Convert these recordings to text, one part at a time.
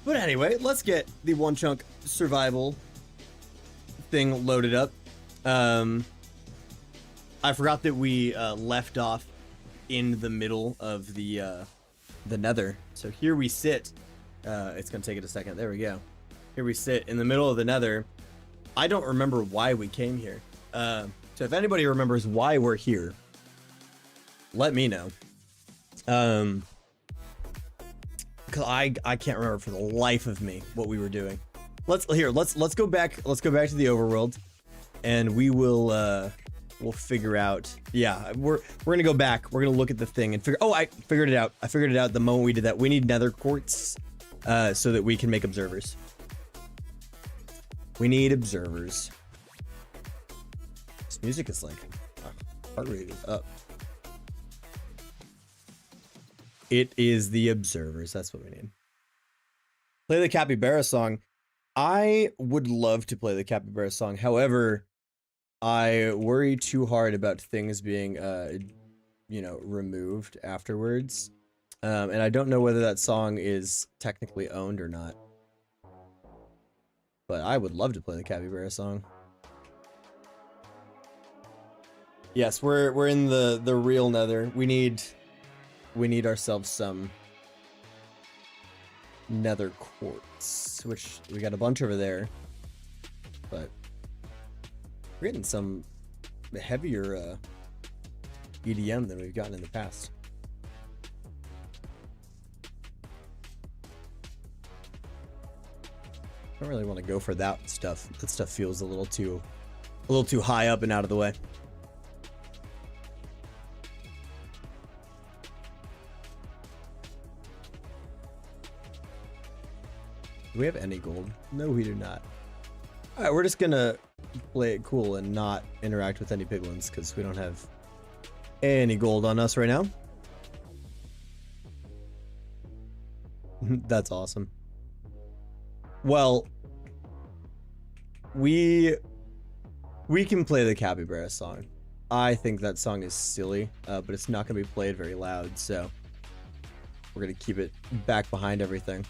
But anyway, let's get the one chunk survival thing loaded up. I forgot that we left off in the middle of the nether. So here we sit. It's gonna take it a second. There we go. Here we sit in the middle of the nether. I don't remember why we came here. So if anybody remembers why we're here, let me know. Cause I can't remember for the life of me what we were doing. Let's go back to the overworld, and we will we'll figure out. Yeah, we're gonna go back. We're gonna look at the thing and figure. Oh, I figured it out. I figured it out the moment we did that. We need nether quartz so that we can make observers. We need observers. This music is like heart rate is up. It is the observers. That's what we need. Play the Capybara song. I would love to play the Capybara song. However, I worry too hard about things being, you know, removed afterwards. And I don't know whether that song is technically owned or not. But I would love to play the Capybara song. Yes, we're in the real nether. We need ourselves some nether quartz, which we got a bunch over there, but we're getting some heavier EDM than we've gotten in the past. I don't really want to go for that stuff. That stuff feels a little too high up and out of the way. Do we have any gold? No, we do not. All right, we're just gonna play it cool and not interact with any piglins because we don't have any gold on us right now. That's awesome. Well, we can play the Capybara song. I think that song is silly, but it's not gonna be played very loud, so we're gonna keep it back behind everything.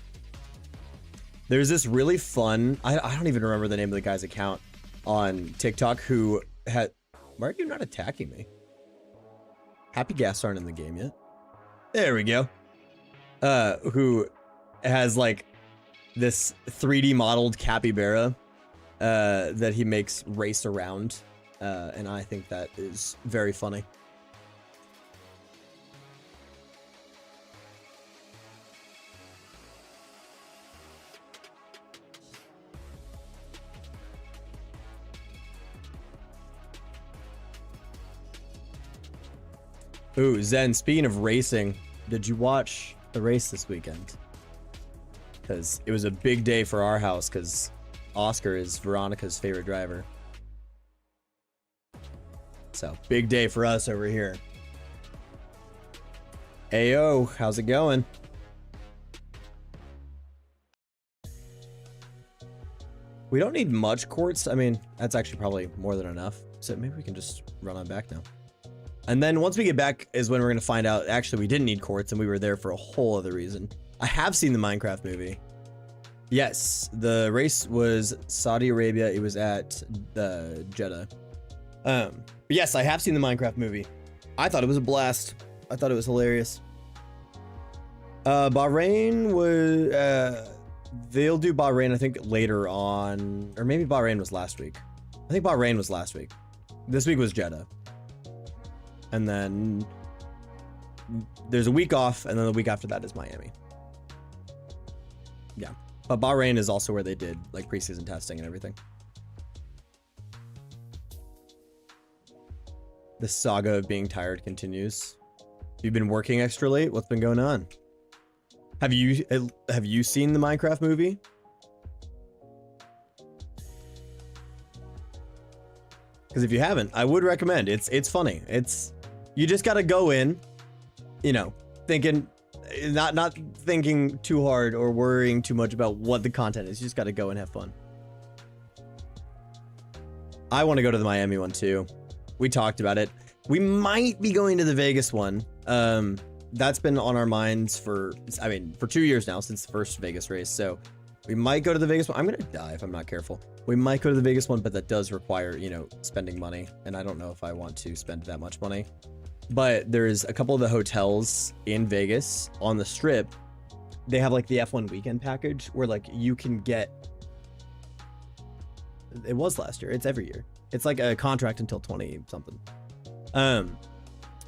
There's this really fun, I don't even remember the name of the guy's account on TikTok who had, why are you not attacking me? Happy gas aren't in the game yet. There we go. Who has like this 3D modeled capybara that he makes race around. And I think that is very funny. Ooh, Zen, speaking of racing, did you watch the race this weekend? Because it was a big day for our house because Oscar is Veronica's favorite driver. So, big day for us over here. Ayo, how's it going? We don't need much quartz. I mean, that's actually probably more than enough. So maybe we can just run on back now. And then once we get back is when we're going to find out, actually, we didn't need quartz and we were there for a whole other reason. I have seen the Minecraft movie. Yes, the race was Saudi Arabia. It was at Jeddah. Yes, I have seen the Minecraft movie. I thought it was a blast. I thought it was hilarious. Bahrain was... they'll do Bahrain, I think, later on. Or maybe Bahrain was last week. I think Bahrain was last week. This week was Jeddah. And then there's a week off, and then the week after that is Miami. Yeah. But Bahrain is also where they did like preseason testing and everything. The saga of being tired continues. You've been working extra late? What's been going on? Have you seen the Minecraft movie? Because if you haven't, I would recommend. It's funny. You just gotta go in, you know, thinking, not thinking too hard or worrying too much about what the content is. You just gotta go and have fun. I want to go to the Miami one too. We talked about it. We might be going to the Vegas one. that's been on our minds for 2 years now, since the first Vegas race. So we might go to the Vegas one. I'm gonna die if I'm not careful. We might go to the Vegas one, but that does require, you know, spending money, and I don't know if I want to spend that much money. But there's a couple of the hotels in Vegas on the Strip. They have like the F1 weekend package where like you can get. It was last year. It's every year. It's like a contract until 20 something.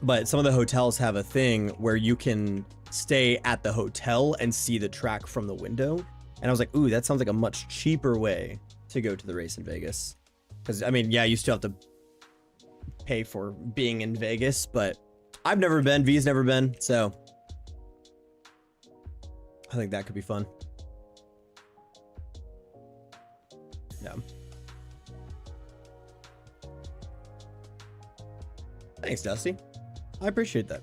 But some of the hotels have a thing where you can stay at the hotel and see the track from the window. And I was like, ooh, that sounds like a much cheaper way to go to the race in Vegas. Because, I mean, yeah, you still have to pay for being in Vegas, but I've never been. V's never been. So I think that could be fun. Yeah. Thanks, Dusty. I appreciate that.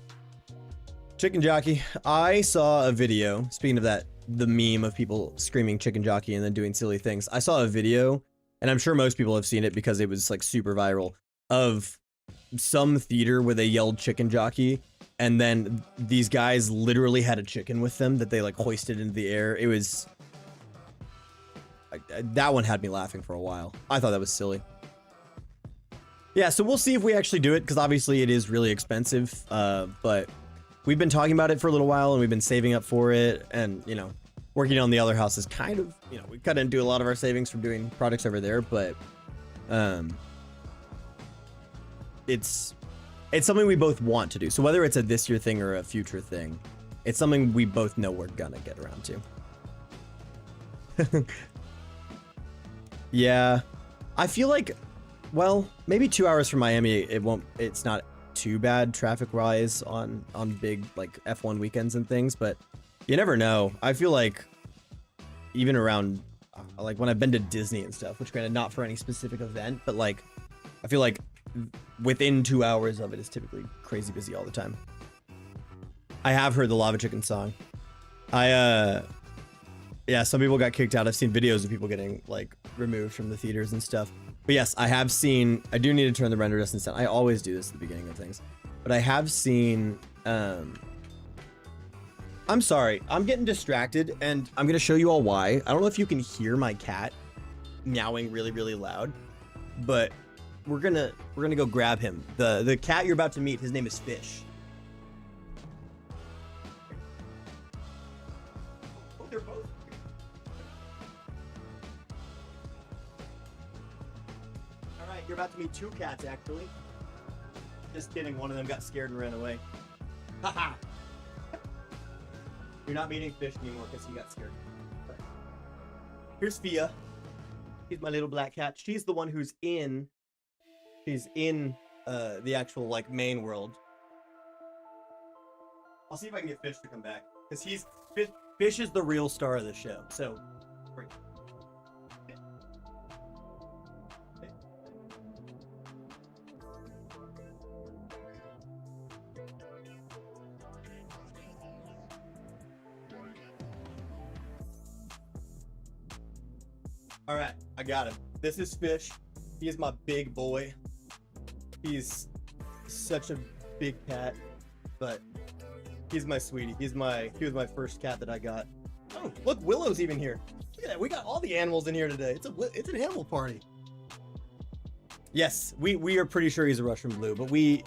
Chicken jockey. I saw a video, speaking of that, the meme of people screaming chicken jockey and then doing silly things. I saw a video, and I'm sure most people have seen it because it was like super viral, of some theater where they yelled chicken jockey, and then these guys literally had a chicken with them that they like hoisted into the air. It was... that one had me laughing for a while. I thought that was silly. Yeah, so we'll see if we actually do it, because obviously it is really expensive, but we've been talking about it for a little while, and we've been saving up for it, and, you know, working on the other house is kind of, you know, we kind of do a lot of our savings from doing projects over there, but it's something we both want to do. So whether it's a this year thing or a future thing, it's something we both know we're gonna get around to. Yeah, I feel like, well, maybe 2 hours from Miami, it's not too bad traffic wise on big like F1 weekends and things, but you never know. I feel like even around like when I've been to Disney and stuff, which granted not for any specific event, but like I feel like within 2 hours of it is typically crazy busy all the time. I have heard the Lava Chicken song. Yeah, some people got kicked out. I've seen videos of people getting like removed from the theaters and stuff. But yes, I have seen, I do need to turn the render distance down. I always do this at the beginning of things. But I have seen, I'm sorry, I'm getting distracted, and I'm going to show you all why. I don't know if you can hear my cat meowing really, really loud, but we're gonna go grab him. The cat you're about to meet, his name is Fish. Oh, they're both. You're about to meet two cats, actually. Just kidding, one of them got scared and ran away. Haha! You're not meeting Fish anymore because he got scared. Here's Fia. She's my little black cat. She's the one who's in... She's in the actual, like, main world. I'll see if I can get Fish to come back. Because Fish is the real star of the show, so... Great. All right, I got him. This is Fish. He is my big boy. He's such a big cat, but he's my sweetie. He was my first cat that I got. Oh, look, Willow's even here. Look at that. We got all the animals in here today. It's an animal party. Yes, we are pretty sure he's a Russian blue, but we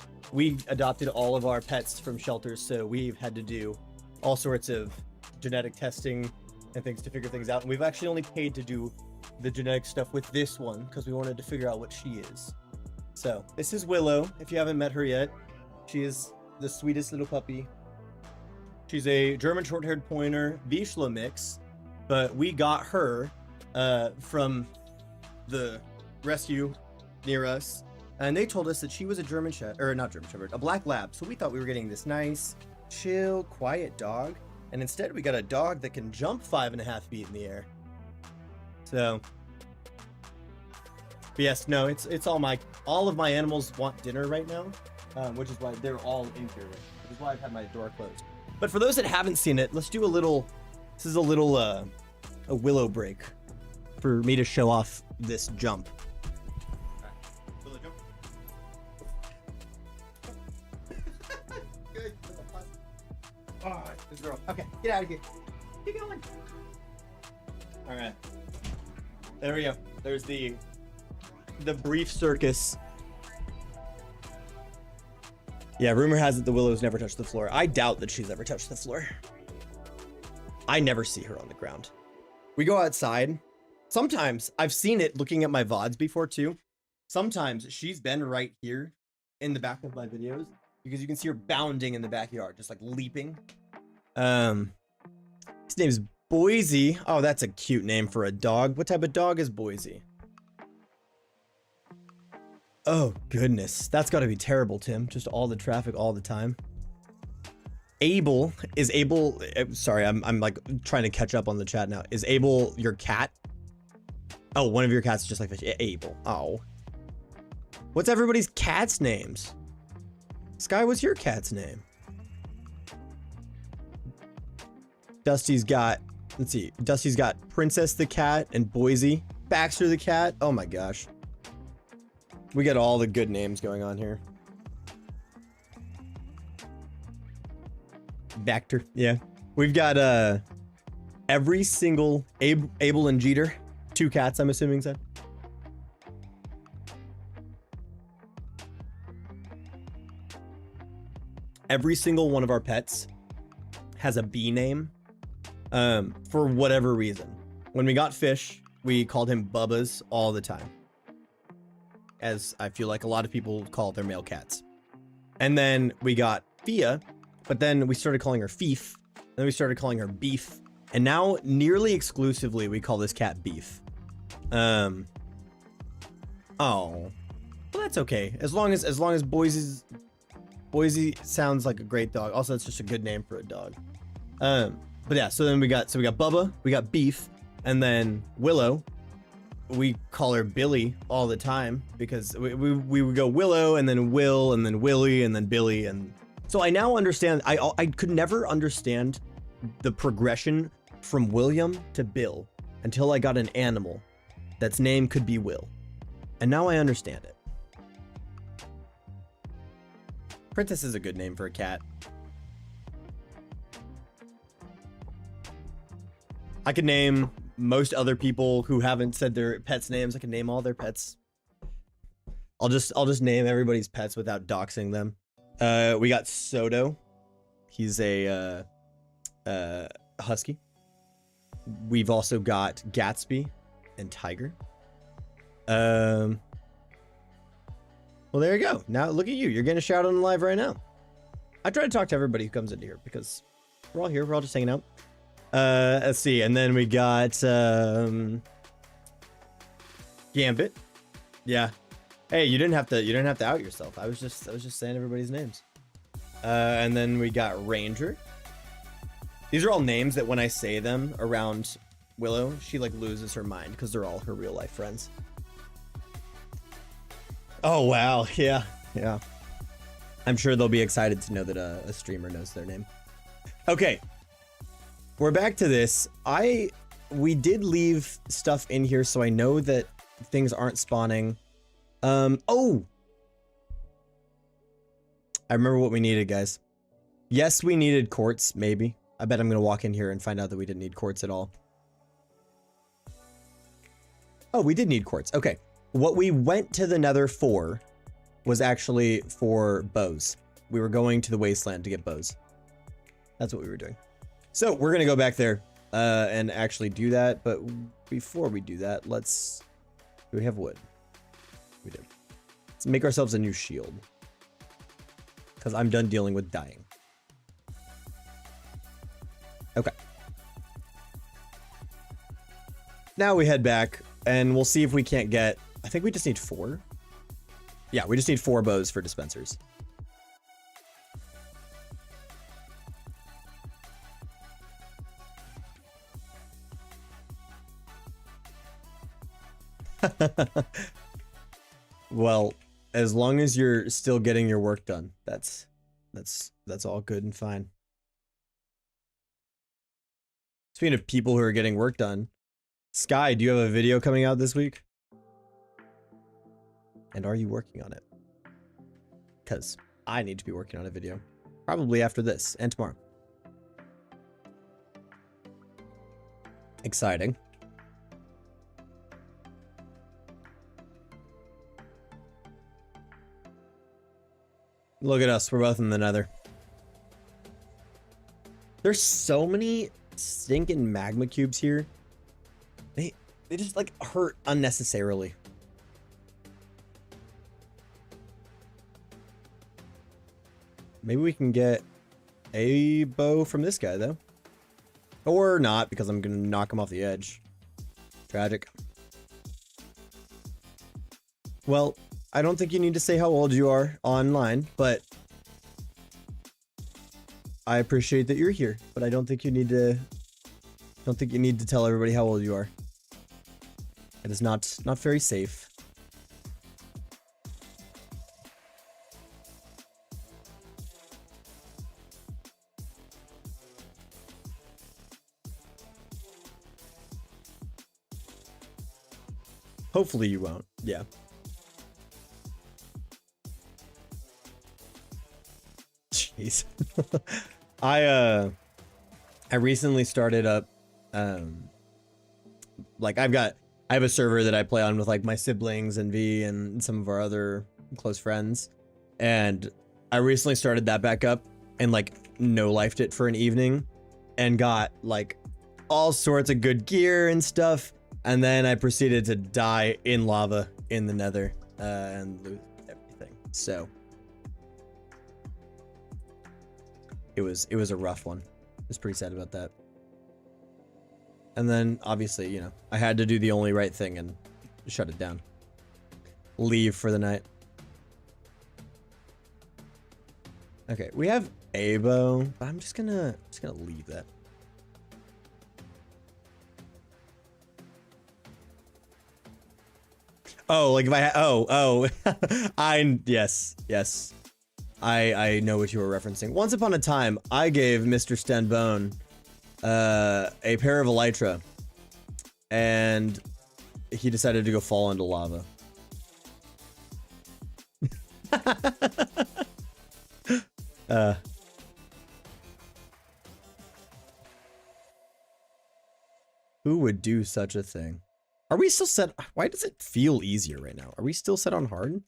adopted all of our pets from shelters, so we've had to do all sorts of genetic testing and things to figure things out. And we've actually only paid to do the genetic stuff with this one because we wanted to figure out what she is. So this is Willow. If you haven't met her yet, she is the sweetest little puppy. She's a German short-haired pointer Vizsla mix, but we got her from the rescue near us, and they told us that she was a German Shepherd, or not German Shepherd, a black lab. So we thought we were getting this nice, chill, quiet dog, and instead we got a dog that can jump 5.5 feet in the air. So, but yes, no, it's all of my animals want dinner right now, which is why they're all in here, which is why I've had my door closed. But for those that haven't seen it, let's do this is a little a Willow break for me to show off this jump. All right. Willow jump. Good. Get out of here. Keep going. All right. There we go. There's the brief circus. Yeah, rumor has it the Willow's never touched the floor. I doubt that she's ever touched the floor. I never see her on the ground. We go outside. Sometimes I've seen it looking at my VODs before too. Sometimes she's been right here in the back of my videos because you can see her bounding in the backyard, just like leaping. His name's Boise. Oh, that's a cute name for a dog. What type of dog is Boise? Oh, goodness. That's got to be terrible, Tim. Just all the traffic all the time. Abel is Abel. Sorry, I'm like trying to catch up on the chat now. Is Abel your cat? Oh, one of your cats is just like fish. Abel. Oh. What's everybody's cat's names? Sky, what's your cat's name? Dusty's got, let's see. Dusty's got Princess the cat and Boise. Baxter the cat. Oh my gosh. We got all the good names going on here. Baxter, yeah. We've got every single Abel and Jeter. 2 cats, I'm assuming, said. Every single one of our pets has a B name for whatever reason. When we got Fish, we called him Bubba's all the time, as I feel like a lot of people call their male cats. And then we got Fia, but then we started calling her Fief, then we started calling her Beef, and now nearly exclusively we call this cat Beef. Oh, well, that's okay. As long as Boise sounds like a great dog. Also, it's just a good name for a dog. But yeah, so then we got Bubba, we got Beef, and then Willow. We call her Billy all the time because we would go Willow and then Will and then Willie and then Billy. And so I now understand. I could never understand the progression from William to Bill until I got an animal that's name could be Will. And now I understand it. Princess is a good name for a cat. I could name most other people who haven't said their pets' names. I can name all their pets. I'll just name everybody's pets without doxing them. We got Soto. He's a husky. We've also got Gatsby and Tiger. Well, there you go. Now look at you. You're getting a shout out on live right now. I try to talk to everybody who comes into here because we're all here. We're all just hanging out. Let's see. And then we got Gambit. Yeah. Hey, you didn't have to out yourself. I was just saying everybody's names. And then we got Ranger. These are all names that when I say them around Willow, she like loses her mind because they're all her real life friends. Oh wow, yeah. I'm sure they'll be excited to know that a streamer knows their name. Okay, we're back to this. We did leave stuff in here, so I know that things aren't spawning. Oh, I remember what we needed, guys. Yes, we needed quartz, maybe. I bet I'm gonna walk in here and find out that we didn't need quartz at all. Oh, we did need quartz. Okay. What we went to the Nether for was actually for bows. We were going to the wasteland to get bows. That's what we were doing. So we're going to go back there and actually do that. But before we do that, do we have wood? We do. Let's make ourselves a new shield. Because I'm done dealing with dying. Okay. Now we head back and we'll see if we can't get... I think we just need 4. Yeah, we just need 4 bows for dispensers. Well, as long as you're still getting your work done, that's all good and fine. Speaking of people who are getting work done, Sky, do you have a video coming out this week? And are you working on it? Because I need to be working on a video. Probably after this and tomorrow. Exciting. Look at us, we're both in the nether. There's so many stinking magma cubes here. They just like hurt unnecessarily. Maybe we can get a bow from this guy though. Or not, because I'm gonna knock him off the edge. Tragic. Well, I don't think you need to say how old you are online, but I appreciate that you're here, but I don't think you need to tell everybody how old you are. It is not very safe. Hopefully you won't. Yeah. Jeez. I recently started up like I have a server that I play on with like my siblings and V and some of our other close friends, and I recently started that back up and like no-lifed it for an evening and got like all sorts of good gear and stuff, and then I proceeded to die in lava in the nether and lose everything. So it was a rough one. I was pretty sad about that. And then obviously, you know, I had to do the only right thing and shut it down. Leave for the night. Okay, we have a bow, but I'm just gonna leave that. Oh, like if I yes. I know what you were referencing. Once upon a time, I gave Mr. Stenbone a pair of elytra, and he decided to go fall into lava. Who would do such a thing? Are we still set? Why does it feel easier right now? Are we still set on hard?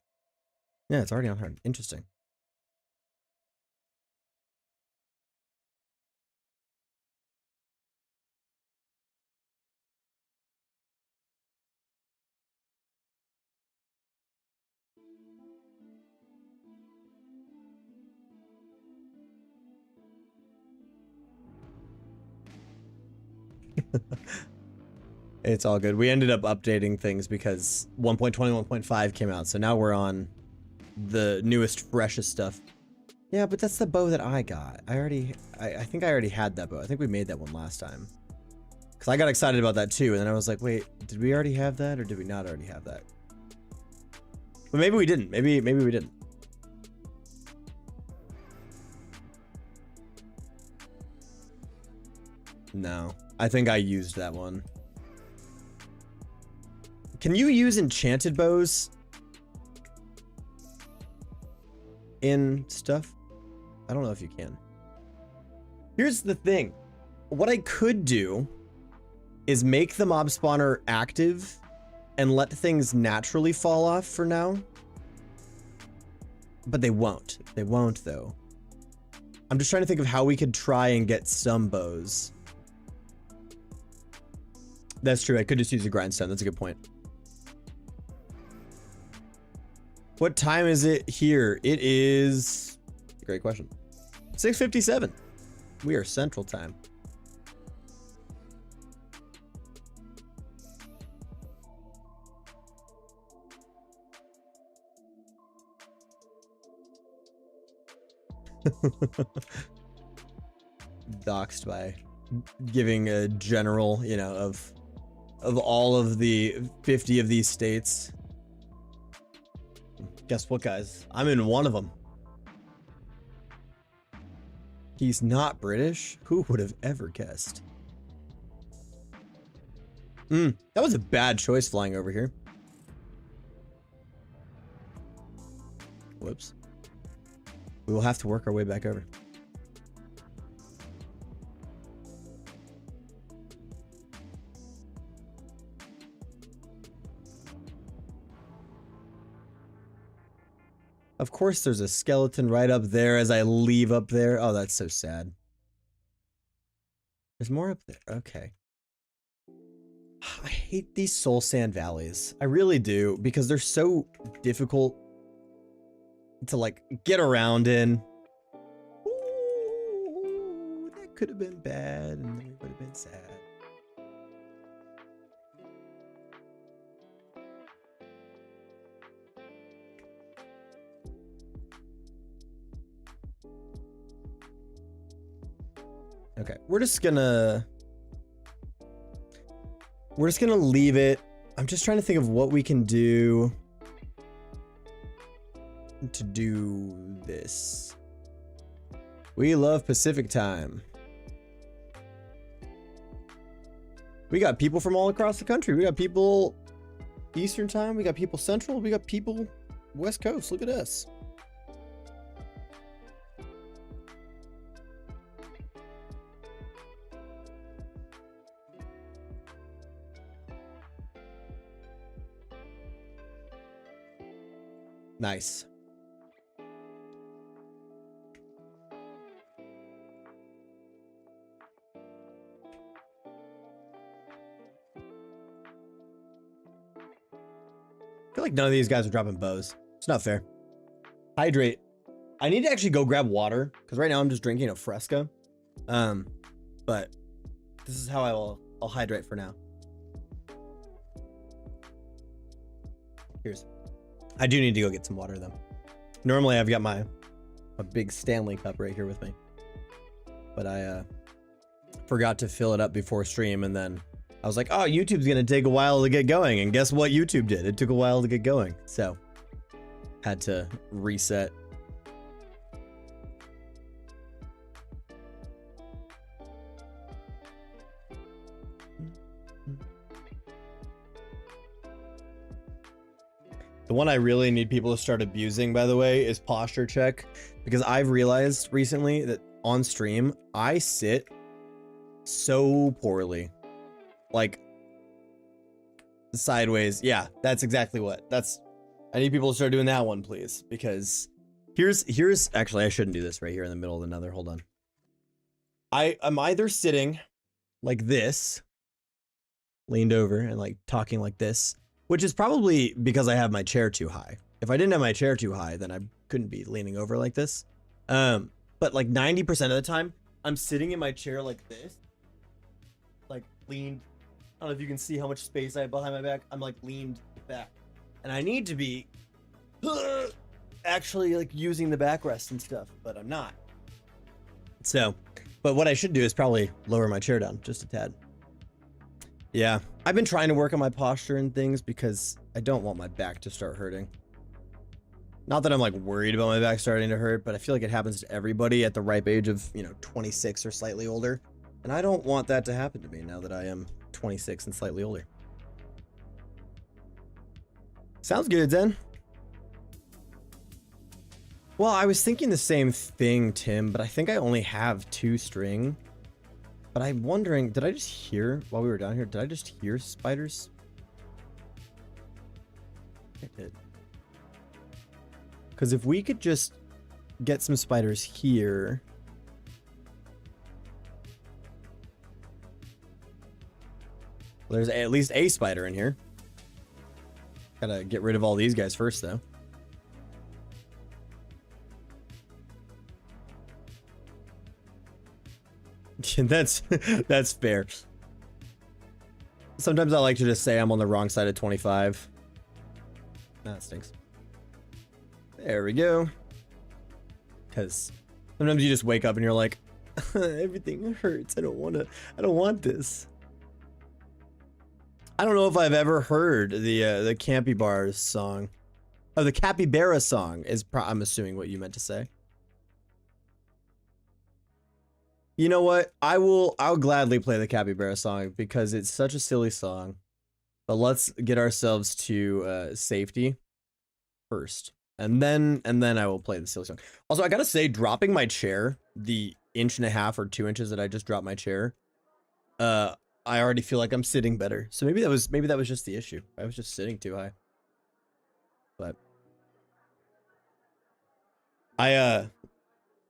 Yeah, it's already on hard. Interesting. It's all good. We ended up updating things because 1.21.5 came out, so now we're on the newest, freshest stuff. Yeah, but that's the bow that I got. I think I already had that bow. I think we made that one last time. Because I got excited about that too, and then I was like, wait, did we already have that, or did we not already have that? But maybe we didn't. Maybe we didn't. No, I think I used that one. Can you use enchanted bows in stuff? I don't know if you can. Here's the thing. What I could do is make the mob spawner active and let things naturally fall off for now. But they won't. They won't, though. I'm just trying to think of how we could try and get some bows. That's true. I could just use a grindstone. That's a good point. What time is it here? It is... Great question. 6:57. We are Central Time. Doxed by giving a general, you know, of all of the 50 of these states. Guess what, guys? I'm in one of them. He's not British? Who would have ever guessed? That was a bad choice flying over here. Whoops. We will have to work our way back over. Of course there's a skeleton right up there as I leave up there. Oh, that's so sad. There's more up there. Okay. I hate these soul sand valleys. I really do, because they're so difficult to like get around in. Ooh, that could have been bad and then it would have been sad. Okay, we're just gonna leave it. I'm just trying to think of what we can do to do this. We love Pacific time. We got people from all across the country. We got people Eastern time. We got people Central. We got people West Coast. Look at us. Nice. I feel like none of these guys are dropping bows. It's not fair. Hydrate. I need to actually go grab water because right now I'm just drinking a Fresca. But this is how I'll hydrate for now. Cheers. I do need to go get some water though. Normally I've got a big Stanley cup right here with me, but I forgot to fill it up before stream, and then I was like, oh, YouTube's gonna take a while to get going, and guess what YouTube did? It took a while to get going, so had to reset. The one I really need people to start abusing, by the way, is posture check, because I've realized recently that on stream, I sit so poorly. Like, sideways. Yeah, that's exactly what. I need people to start doing that one, please, because here's actually, I shouldn't do this right here in the middle of another. Hold on. I'm either sitting like this, leaned over and like talking like this, which is probably because I have my chair too high. If I didn't have my chair too high, then I couldn't be leaning over like this. But like 90% of the time, I'm sitting in my chair like this, like leaned. I don't know if you can see how much space I have behind my back. I'm like leaned back, and I need to be actually like using the backrest and stuff, but I'm not. So, but what I should do is probably lower my chair down just a tad. Yeah, I've been trying to work on my posture and things because I don't want my back to start hurting. Not that I'm like worried about my back starting to hurt, but I feel like it happens to everybody at the ripe age of, 26 or slightly older. And I don't want that to happen to me now that I am 26 and slightly older. Sounds good, then. Well, I was thinking the same thing, Tim, but I think I only have 2 string. But I'm wondering, did I just hear, while we were down here, did I just hear spiders? I did. Because if we could just get some spiders here. Well, there's at least a spider in here. Gotta get rid of all these guys first, though. That's fair. Sometimes I like to just say I'm on the wrong side of 25. Nah, that stinks. There we go. Because sometimes you just wake up and you're like, everything hurts. I don't want this. I don't know if I've ever heard the Campy Bars song. Oh, the Capybara song is I'm assuming what you meant to say. You know what? I'll gladly play the Capybara song because it's such a silly song. But let's get ourselves to safety first. And then I will play the silly song. Also, I gotta say, dropping my chair, the 1.5 or 2 inches that I just dropped my chair, I already feel like I'm sitting better. So maybe that was just the issue. I was just sitting too high. But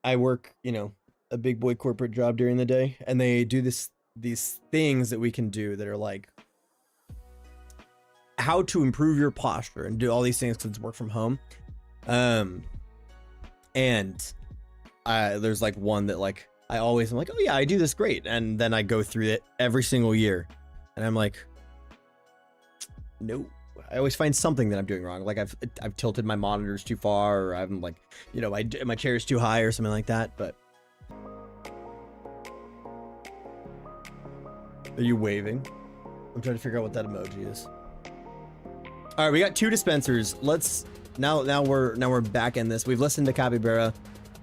I work, you know, a big boy corporate job during the day, and they do these things that we can do that are like how to improve your posture and do all these things because it's work from home. And there's like one that like I'm like, oh yeah, I do this great, and then I go through it every single year, and I'm like, no. I always find something that I'm doing wrong. Like I've tilted my monitors too far, or I'm like, you know, my chair is too high or something like that. But are you waving? I'm trying to figure out what that emoji is. All right, we got 2 dispensers. Let's now we're back in this. We've listened to Capybara.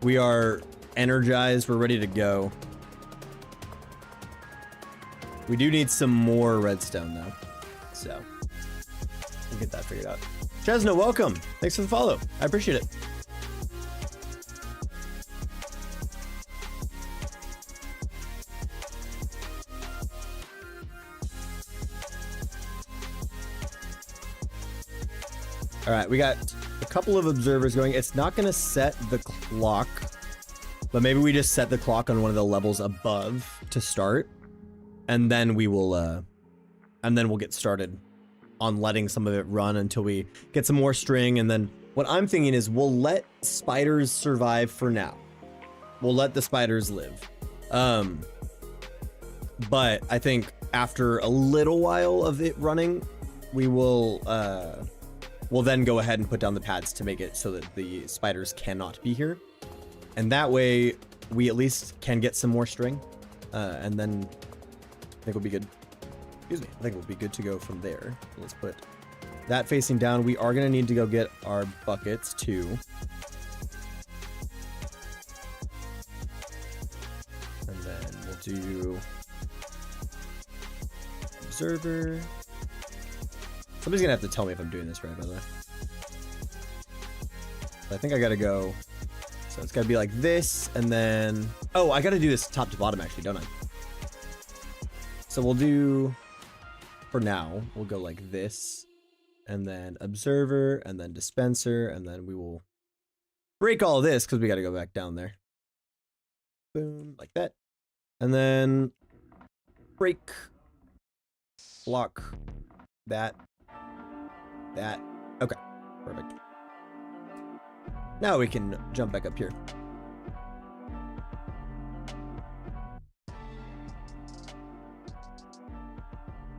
We are energized. We're ready to go. We do need some more redstone though, so we'll get that figured out. Chesno, welcome. Thanks for the follow. I appreciate it. All right, we got a couple of observers going. It's not going to set the clock, but maybe we just set the clock on one of the levels above to start, and then we will, and then we'll get started on letting some of it run until we get some more string. And then what I'm thinking is we'll let spiders survive for now. We'll let the spiders live. But I think after a little while of it running, we will, we'll then go ahead and put down the pads to make it so that the spiders cannot be here. And that way we at least can get some more string. And then I think we'll be good. Excuse me. I think we'll be good to go from there. Let's put that facing down. We are going to need to go get our buckets too. And then we'll do observer. Somebody's gonna have to tell me if I'm doing this right, by the way. I think I gotta go. So it's gotta be like this, and then... Oh, I gotta do this top to bottom, actually, don't I? So we'll do... For now, we'll go like this, and then observer, and then dispenser, and then we will break all of this, because we gotta go back down there. Boom, like that. And then... break. Block. That. That. Okay, perfect. Now we can jump back up here.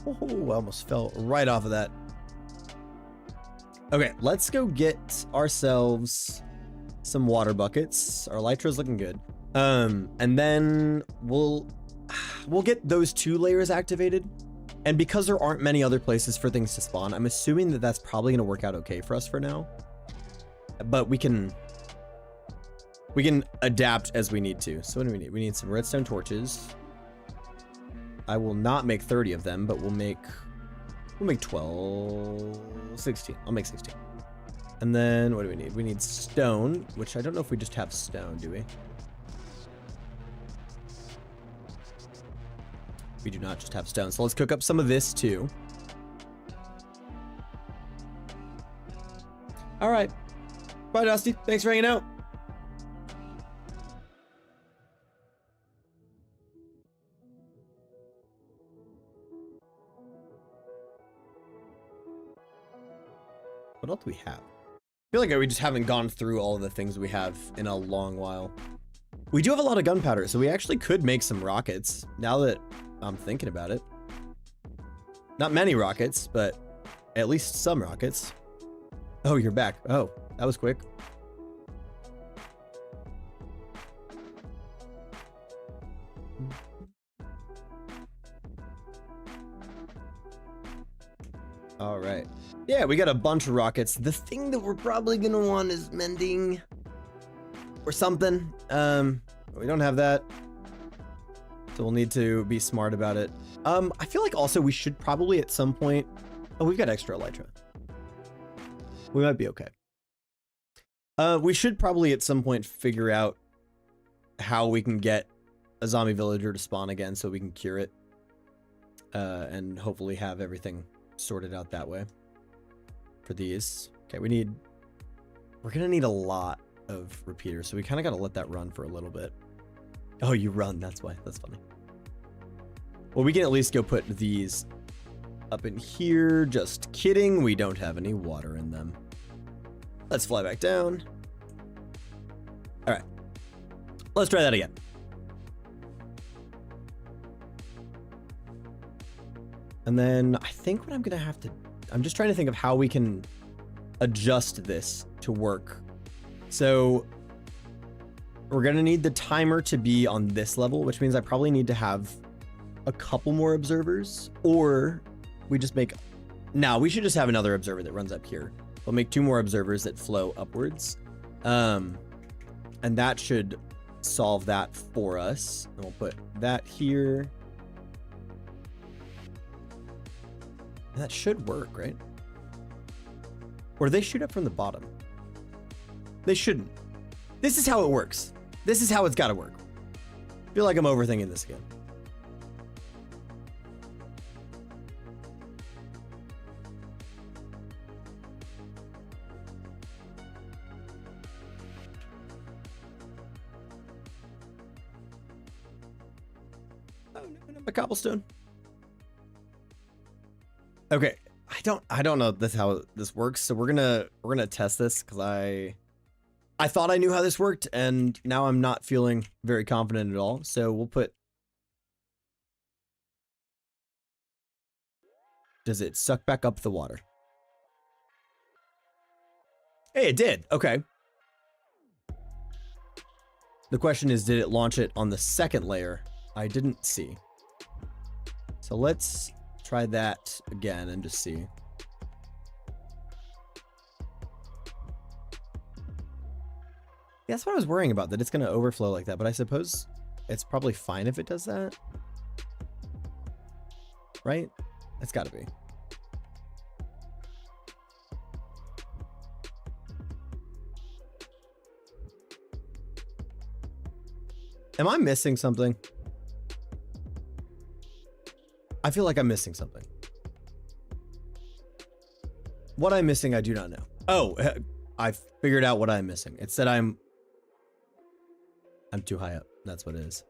Oh, I almost fell right off of that. Okay, let's go get ourselves some water buckets. Our Elytra's looking good. And then we'll get those 2 layers activated. And because there aren't many other places for things to spawn, I'm assuming that that's probably going to work out okay for us for now. But we can adapt as we need to. So what do we need? We need some redstone torches. I will not make 30 of them, but we'll make 12, 16. I'll make 16. And then what do we need? We need stone, which I don't know if we just have stone, do we? We do not just have stone. So let's cook up some of this too. All right. Bye, Dusty. Thanks for hanging out. What else do we have? I feel like we just haven't gone through all of the things we have in a long while. We do have a lot of gunpowder, so we actually could make some rockets now that I'm thinking about it. Not many rockets, but at least some rockets. Oh, you're back. Oh, that was quick. All right. Yeah, we got a bunch of rockets. The thing that we're probably going to want is mending or something. We don't have that. So we'll need to be smart about it. I feel like also we should probably at some point... Oh, we've got extra elytra. We might be okay. We should probably at some point figure out how we can get a zombie villager to spawn again so we can cure it. And hopefully have everything sorted out that way for these. Okay, we're gonna need a lot of repeaters, so we kind of got to let that run for a little bit. Oh, you run, that's why. That's funny. Well, we can at least go put these up in here. Just kidding, we don't have any water in them. Let's fly back down. All right, let's try that again. And then I think what I'm gonna have to, I'm just trying to think of how we can adjust this to work. So we're gonna need the timer to be on this level, which means I probably need to have a couple more observers, or we just make, no, we should just have another observer that runs up here. We'll make 2 more observers that flow upwards. And that should solve that for us. And we'll put that here. And that should work, right? Or they shoot up from the bottom. They shouldn't. This is how it works. This is how it's got to work. I feel like I'm overthinking this again. Oh, no, a cobblestone. Okay, I don't know this how this works, so we're gonna test this because I thought I knew how this worked, and now I'm not feeling very confident at all. So we'll put. Does it suck back up the water? Hey, it did. Okay. The question is, did it launch it on the second layer? I didn't see. So let's try that again and just see. Yeah, that's what I was worrying about, that it's going to overflow like that, but I suppose it's probably fine if it does that. Right? It's got to be. Am I missing something? I feel like I'm missing something. What I'm missing, I do not know. Oh, I figured out what I'm missing. It said I'm too high up. That's what it is.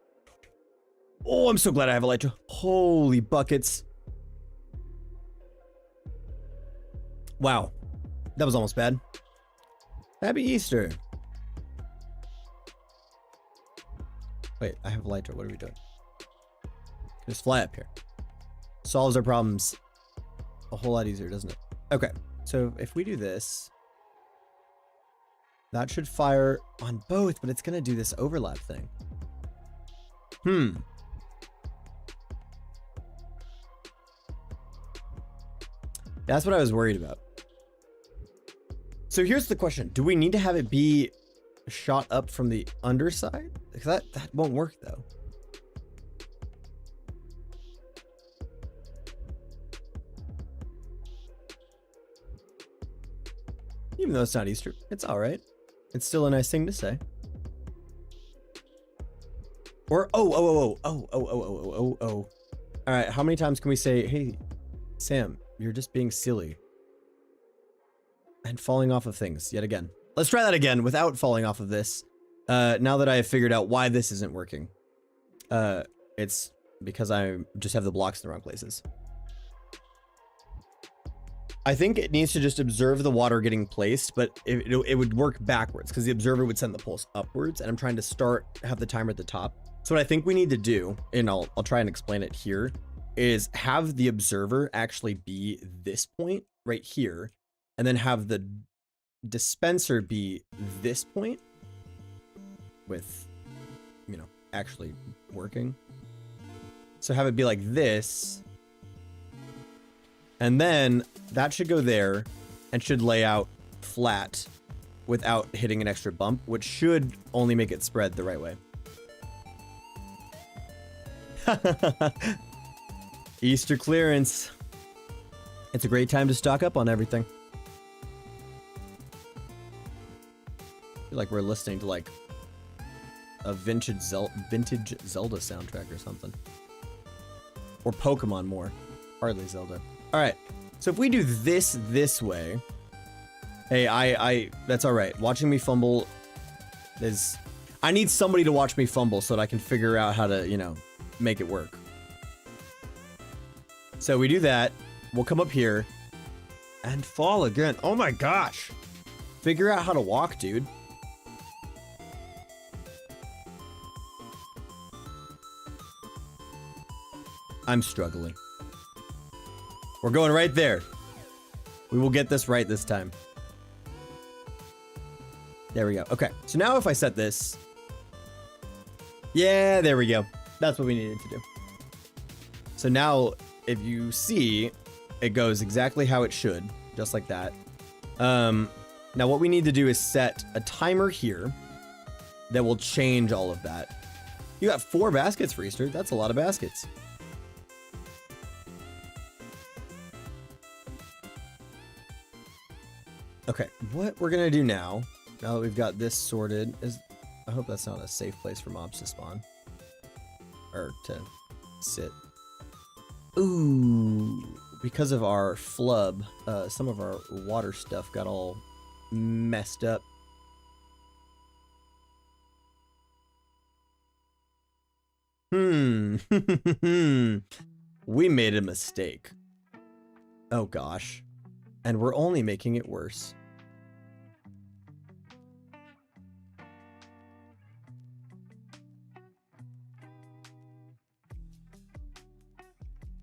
Oh, I'm so glad I have Elytra. Holy buckets. Wow. That was almost bad. Happy Easter. Wait, I have Elytra. What are we doing? Just fly up here. Solves our problems a whole lot easier, doesn't it? Okay, so if we do this, that should fire on both, but it's gonna do this overlap thing. That's what I was worried about. So here's the question. Do we need to have it be shot up from the underside? Because that won't work though. Even though it's not Easter, it's all right. It's still a nice thing to say. Or oh. All right, how many times can we say, "Hey, Sam, you're just being silly and falling off of things yet again"? Let's try that again without falling off of this. Now that I have figured out why this isn't working, it's because I just have the blocks in the wrong places. I think it needs to just observe the water getting placed, but it would work backwards because the observer would send the pulse upwards, and I'm trying to have the timer at the top. So what I think we need to do, and I'll try and explain it here, is have the observer actually be this point right here, and then have the dispenser be this point with, you know, actually working. So have it be like this, and then that should go there and should lay out flat without hitting an extra bump, which should only make it spread the right way. Easter clearance. It's a great time to stock up on everything. I feel like we're listening to like a vintage Zelda soundtrack or something. Or Pokemon more. Hardly Zelda. All right. So if we do this way, hey, that's all right. Watching me fumble I need somebody to watch me fumble so that I can figure out how to, you know, make it work. So we do that. We'll come up here and fall again. Oh my gosh. Figure out how to walk, dude. I'm struggling. We're going right there. We will get this right this time. There we go. Okay, so now if I set this... Yeah, there we go. That's what we needed to do. So now, if you see, it goes exactly how it should, just like that. Now what we need to do is set a timer here that will change all of that. You got 4 baskets, Reester. That's a lot of baskets. Okay, what we're gonna do now that we've got this sorted, is I hope that's not a safe place for mobs to spawn. Or to sit. Ooh, because of our flub, some of our water stuff got all messed up. We made a mistake. Oh gosh. And we're only making it worse.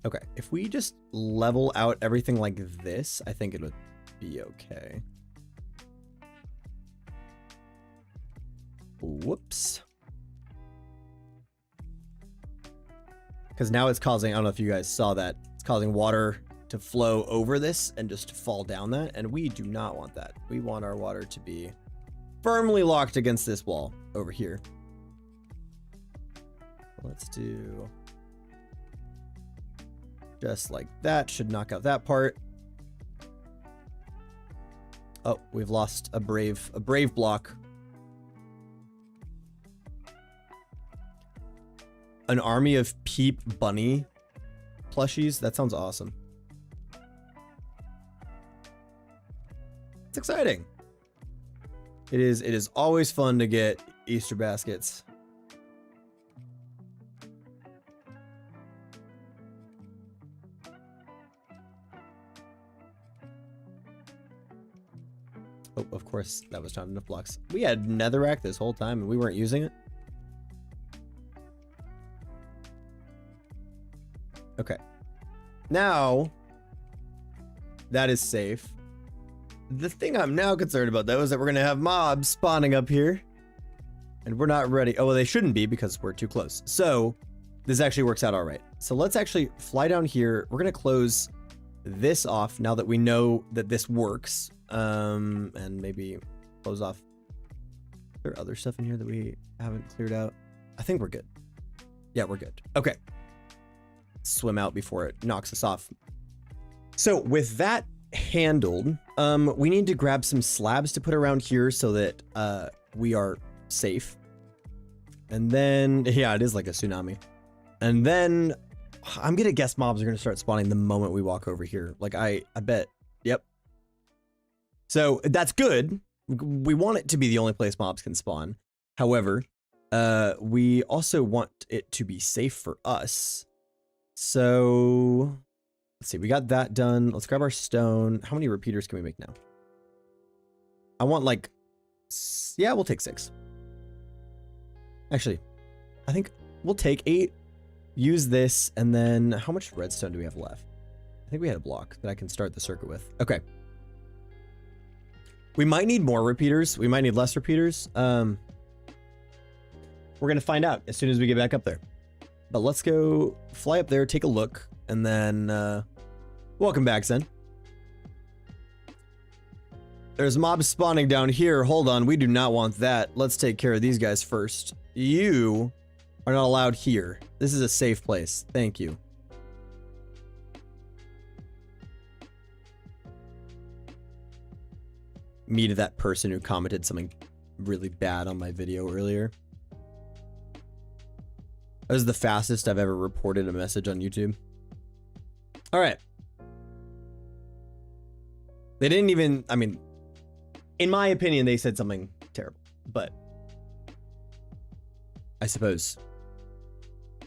Okay, if we just level out everything like this, I think it would be okay. Whoops. Because now it's causing, I don't know if you guys saw that, it's causing water to flow over this and just fall down that, and we do not want that. We want our water to be firmly locked against this wall over here. Let's do just like that. Should knock out that part. Oh, we've lost a brave block. An army of Peep Bunny plushies. That sounds awesome. It's exciting. It is always fun to get Easter baskets. Oh, of course, that was not enough blocks. We had netherrack this whole time and we weren't using it. Okay. Now, that is safe. The thing I'm now concerned about, though, is that we're going to have mobs spawning up here. And we're not ready. Oh, well, they shouldn't be because we're too close. So, this actually works out all right. So, let's actually fly down here. We're going to close this off now that we know that this works. And maybe close off. Is there other stuff in here that we haven't cleared out? I think we're good. Yeah, we're good. Okay. Swim out before it knocks us off. So with that handled, we need to grab some slabs to put around here so that we are safe. And then, yeah, it is like a tsunami. And then I'm gonna guess mobs are gonna start spawning the moment we walk over here. Like I bet. Yep. So that's good. We want it to be the only place mobs can spawn. However, we also want it to be safe for us. So let's see, we got that done. Let's grab our stone. How many repeaters can we make now? I want like, yeah, we'll take 6. Actually, I think we'll take 8, use this, and then how much redstone do we have left? I think we had a block that I can start the circuit with. Okay. We might need more repeaters. We might need less repeaters. We're going to find out as soon as we get back up there. But let's go fly up there, take a look, and then welcome back, Zen. There's mobs spawning down here. Hold on, we do not want that. Let's take care of these guys first. You are not allowed here. This is a safe place. Thank you. Me to that person who commented something really bad on my video earlier. That was the fastest I've ever reported a message on YouTube. All right. They didn't even, I mean, in my opinion, they said something terrible, but I suppose,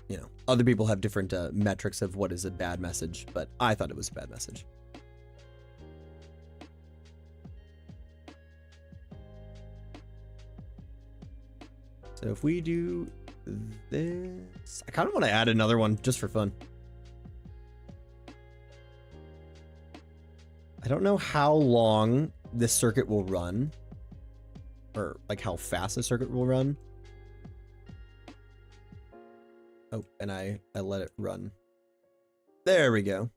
you know, other people have different metrics of what is a bad message, but I thought it was a bad message. So if we do this, I kind of want to add another one just for fun. I don't know how long this circuit will run, or like how fast the circuit will run. Oh, and I let it run. There we go.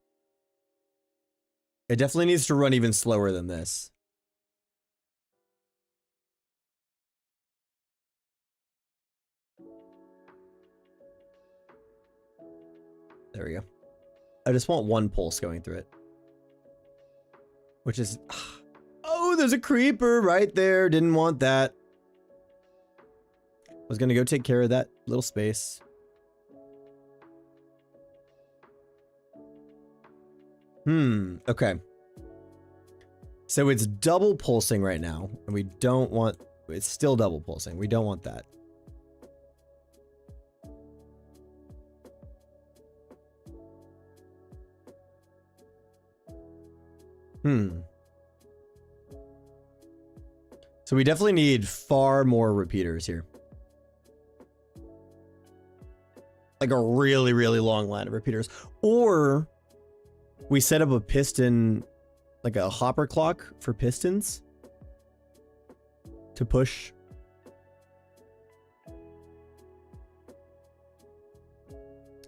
It definitely needs to run even slower than this. There we go. I just want one pulse going through it. Which is... Oh, there's a creeper right there. Didn't want that. Was gonna go take care of that little space. Okay. So it's double pulsing right now, and we don't want... It's still double pulsing. We don't want that. So we definitely need far more repeaters here. Like a really, really long line of repeaters. Or we set up a piston, like a hopper clock for pistons to push.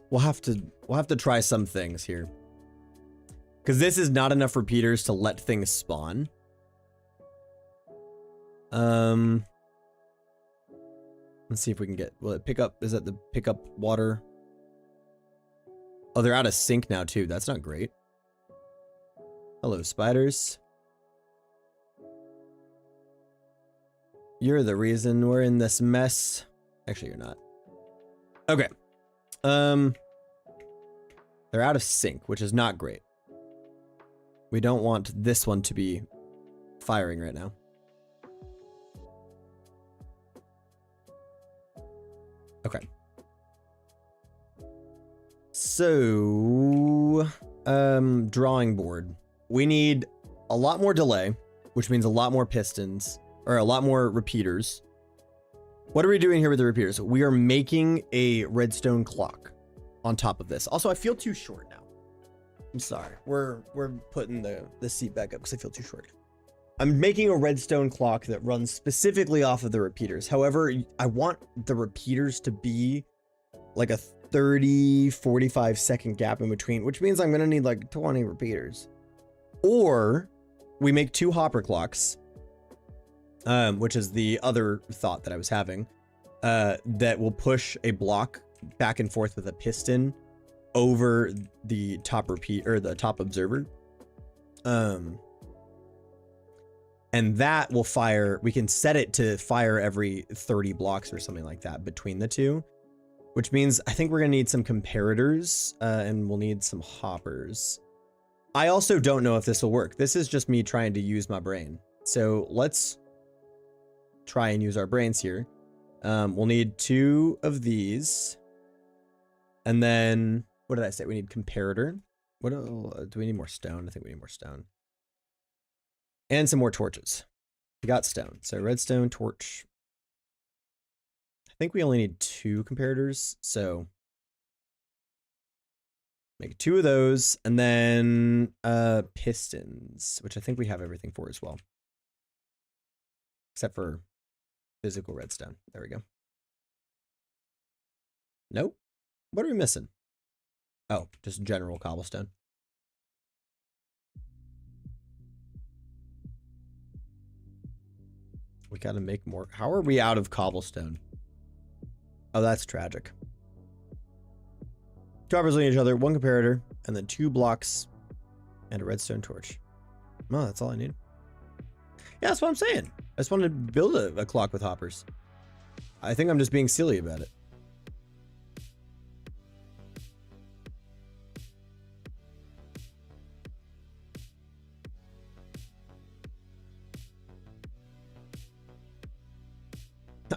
We'll have to try some things here. Because this is not enough repeaters to let things spawn. Let's see if we can get... Will it pick up... Is that the pick up water? Oh, they're out of sync now, too. That's not great. Hello, spiders. You're the reason we're in this mess. Actually, you're not. Okay. They're out of sync, which is not great. We don't want this one to be firing right now. Okay. So, drawing board. We need a lot more delay, which means a lot more pistons, or a lot more repeaters. What are we doing here with the repeaters? We are making a redstone clock on top of this. Also, I feel too short now. I'm sorry. We're putting the seat back up because I feel too short. I'm making a redstone clock that runs specifically off of the repeaters. However, I want the repeaters to be like a 30, 45 second gap in between, which means I'm going to need like 20 repeaters. Or we make 2 hopper clocks, which is the other thought that I was having, that will push a block back and forth with a piston over the top repeat or the top observer. And that will fire, we can set it to fire every 30 blocks or something like that between the two, which means I think we're gonna need some comparators, and we'll need some hoppers. I also don't know if this will work. This is just me trying to use my brain. So let's try and use our brains here. We'll need 2 of these. And then, what did I say? We need comparator. What do we need more stone? I think we need more stone. And some more torches. We got stone. So redstone, torch. I think we only need 2 comparators. So make 2 of those. And then pistons, which I think we have everything for as well. Except for physical redstone. There we go. Nope. What are we missing? Oh, just general cobblestone. We gotta make more. How are we out of cobblestone? Oh, that's tragic. 2 hoppers on each other, 1 comparator, and then 2 blocks and a redstone torch. Oh, that's all I need. Yeah, that's what I'm saying. I just wanted to build a clock with hoppers. I think I'm just being silly about it.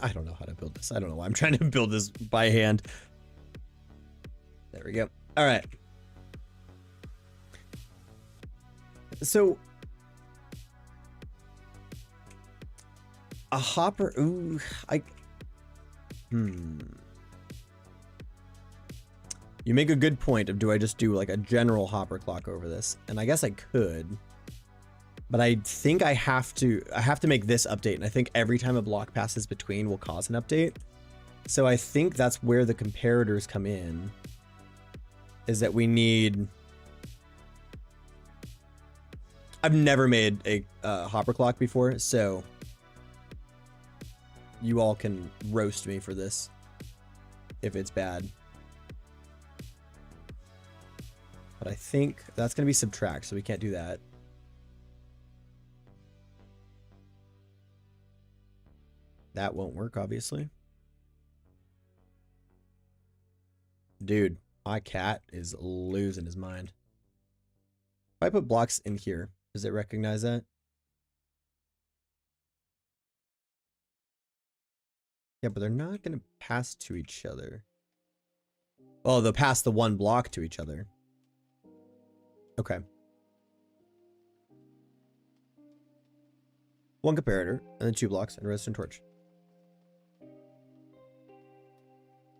I don't know how to build this. I don't know why I'm trying to build this by hand. There we go. All right. So a hopper. Ooh, You make a good point of, do I just do like a general hopper clock over this? And I guess I could, but I think I have to make this update. And I think every time a block passes between will cause an update. So I think that's where the comparators come in, is that we need, I've never made a hopper clock before, so you all can roast me for this if it's bad. But I think that's going to be subtract, so we can't do that. That won't work, obviously. Dude, my cat is losing his mind. If I put blocks in here, does it recognize that? Yeah, but they're not going to pass to each other. Oh, they'll pass the one block to each other. Okay. One comparator, and then 2 blocks, and a redstone torch.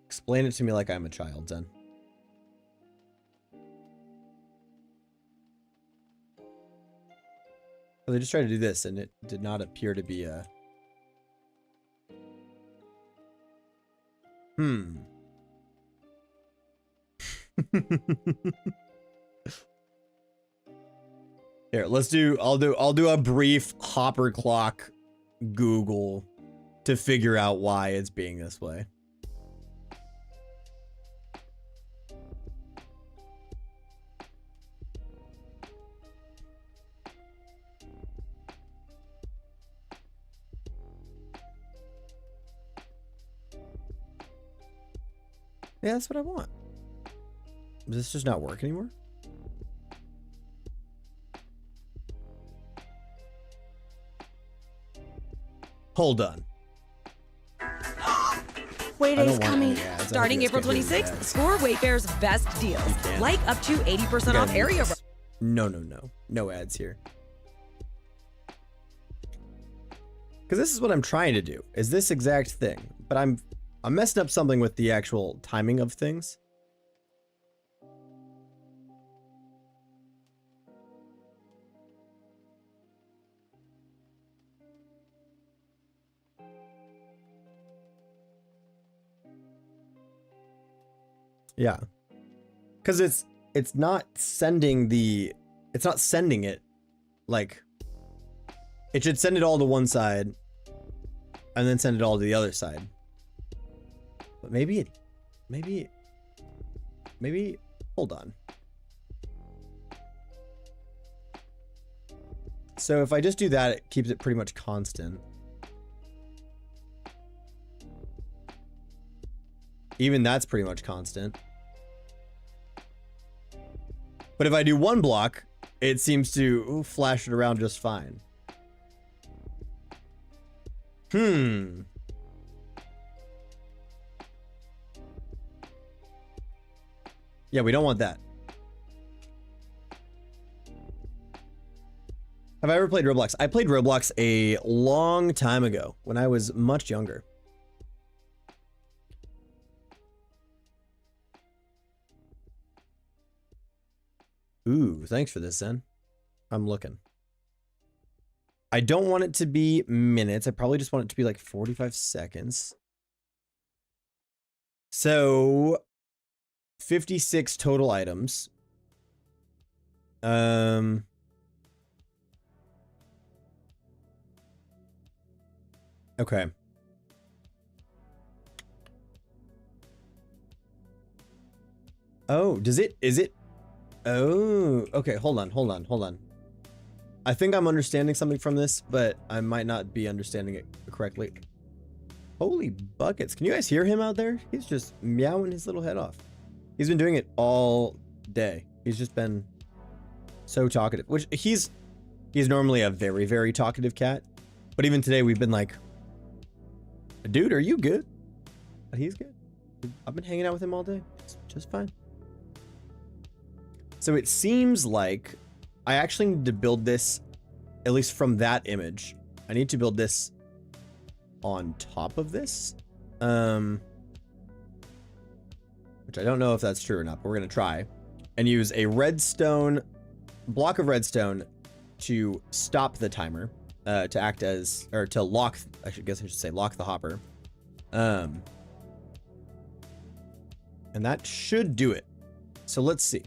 Explain it to me like I'm a child, then. Well, they just tried to do this, and it did not appear to be a... Here, let's do, I'll do a brief hopper clock Google to figure out why it's being this way. Yeah, that's what I want. Does this just not work anymore? Hold on. Wayday's coming. Starting April 26th, score Wayfair's best deals. Like up to 80% off area. No. No ads here. Because this is what I'm trying to do, is this exact thing. But I'm messing up something with the actual timing of things. Yeah, because it's not sending it, like, it should send it all to one side and then send it all to the other side. But maybe hold on. So if I just do that, it keeps it pretty much constant. Even that's pretty much constant. But if I do one block, it seems to flash it around just fine. Yeah, we don't want that. Have I ever played Roblox? I played Roblox a long time ago when I was much younger. Ooh, thanks for this, Zen. I'm looking. I don't want it to be minutes. I probably just want it to be like 45 seconds. So 56 total items. Okay. Oh, is it? Oh, okay. Hold on. I think I'm understanding something from this, but I might not be understanding it correctly. Holy buckets. Can you guys hear him out there? He's just meowing his little head off. He's been doing it all day. He's just been so talkative, which he's normally a very, very talkative cat. But even today we've been like Dude, are you good? He's good. I've been hanging out with him all day. It's just fine. So it seems like I actually need to build this, at least from that image. I need to build this on top of this. Which I don't know if that's true or not, but we're going to try. And use a redstone, block of redstone to stop the timer. To act as, or to lock, I guess I should say lock the hopper. And that should do it. So let's see.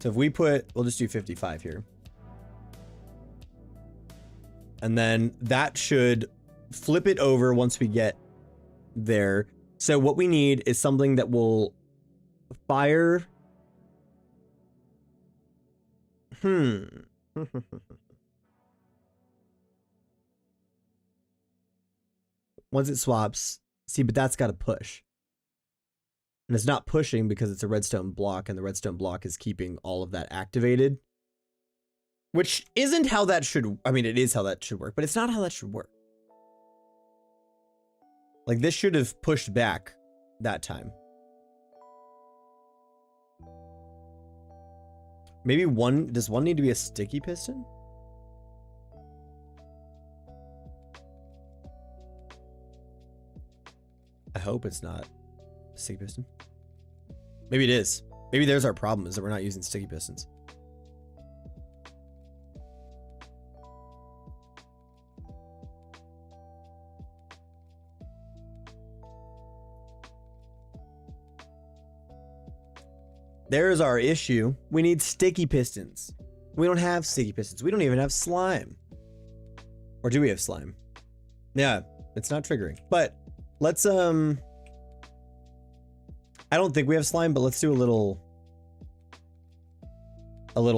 So if we put, we'll just do 55 here. And then that should flip it over once we get there. So what we need is something that will fire. Once it swaps, see, but that's got to push. And it's not pushing because it's a redstone block, and the redstone block is keeping all of that activated. Which isn't how that should, I mean, it is how that should work, but it's not how that should work. Like, this should have pushed back that time. Maybe one, does one need to be a sticky piston? I hope it's not a sticky piston. Maybe it is. Maybe there's our problem, is that we're not using sticky pistons. There's our issue. We need sticky pistons. We don't have sticky pistons. We don't even have slime. Or do we have slime? Yeah, it's not triggering. But let's, I don't think we have slime, but let's do a little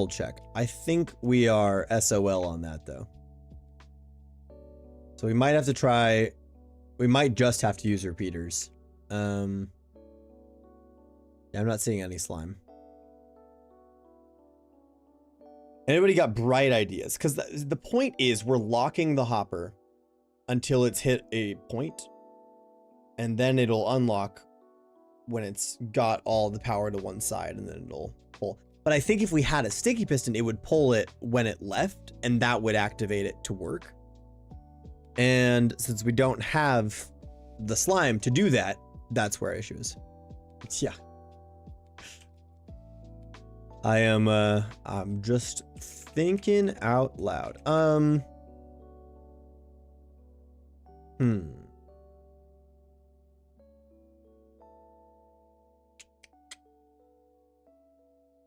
check. I think we are SOL on that, though. So we might have to try, we might just have to use repeaters. Yeah, I'm not seeing any slime. Anybody got bright ideas? Because the point is we're locking the hopper until it's hit a point, and then it'll unlock when it's got all the power to one side, and then it'll pull. But I think if we had a sticky piston, it would pull it when it left, and that would activate it to work. And since we don't have the slime to do that, that's where our issue is. Yeah. I'm just thinking out loud. And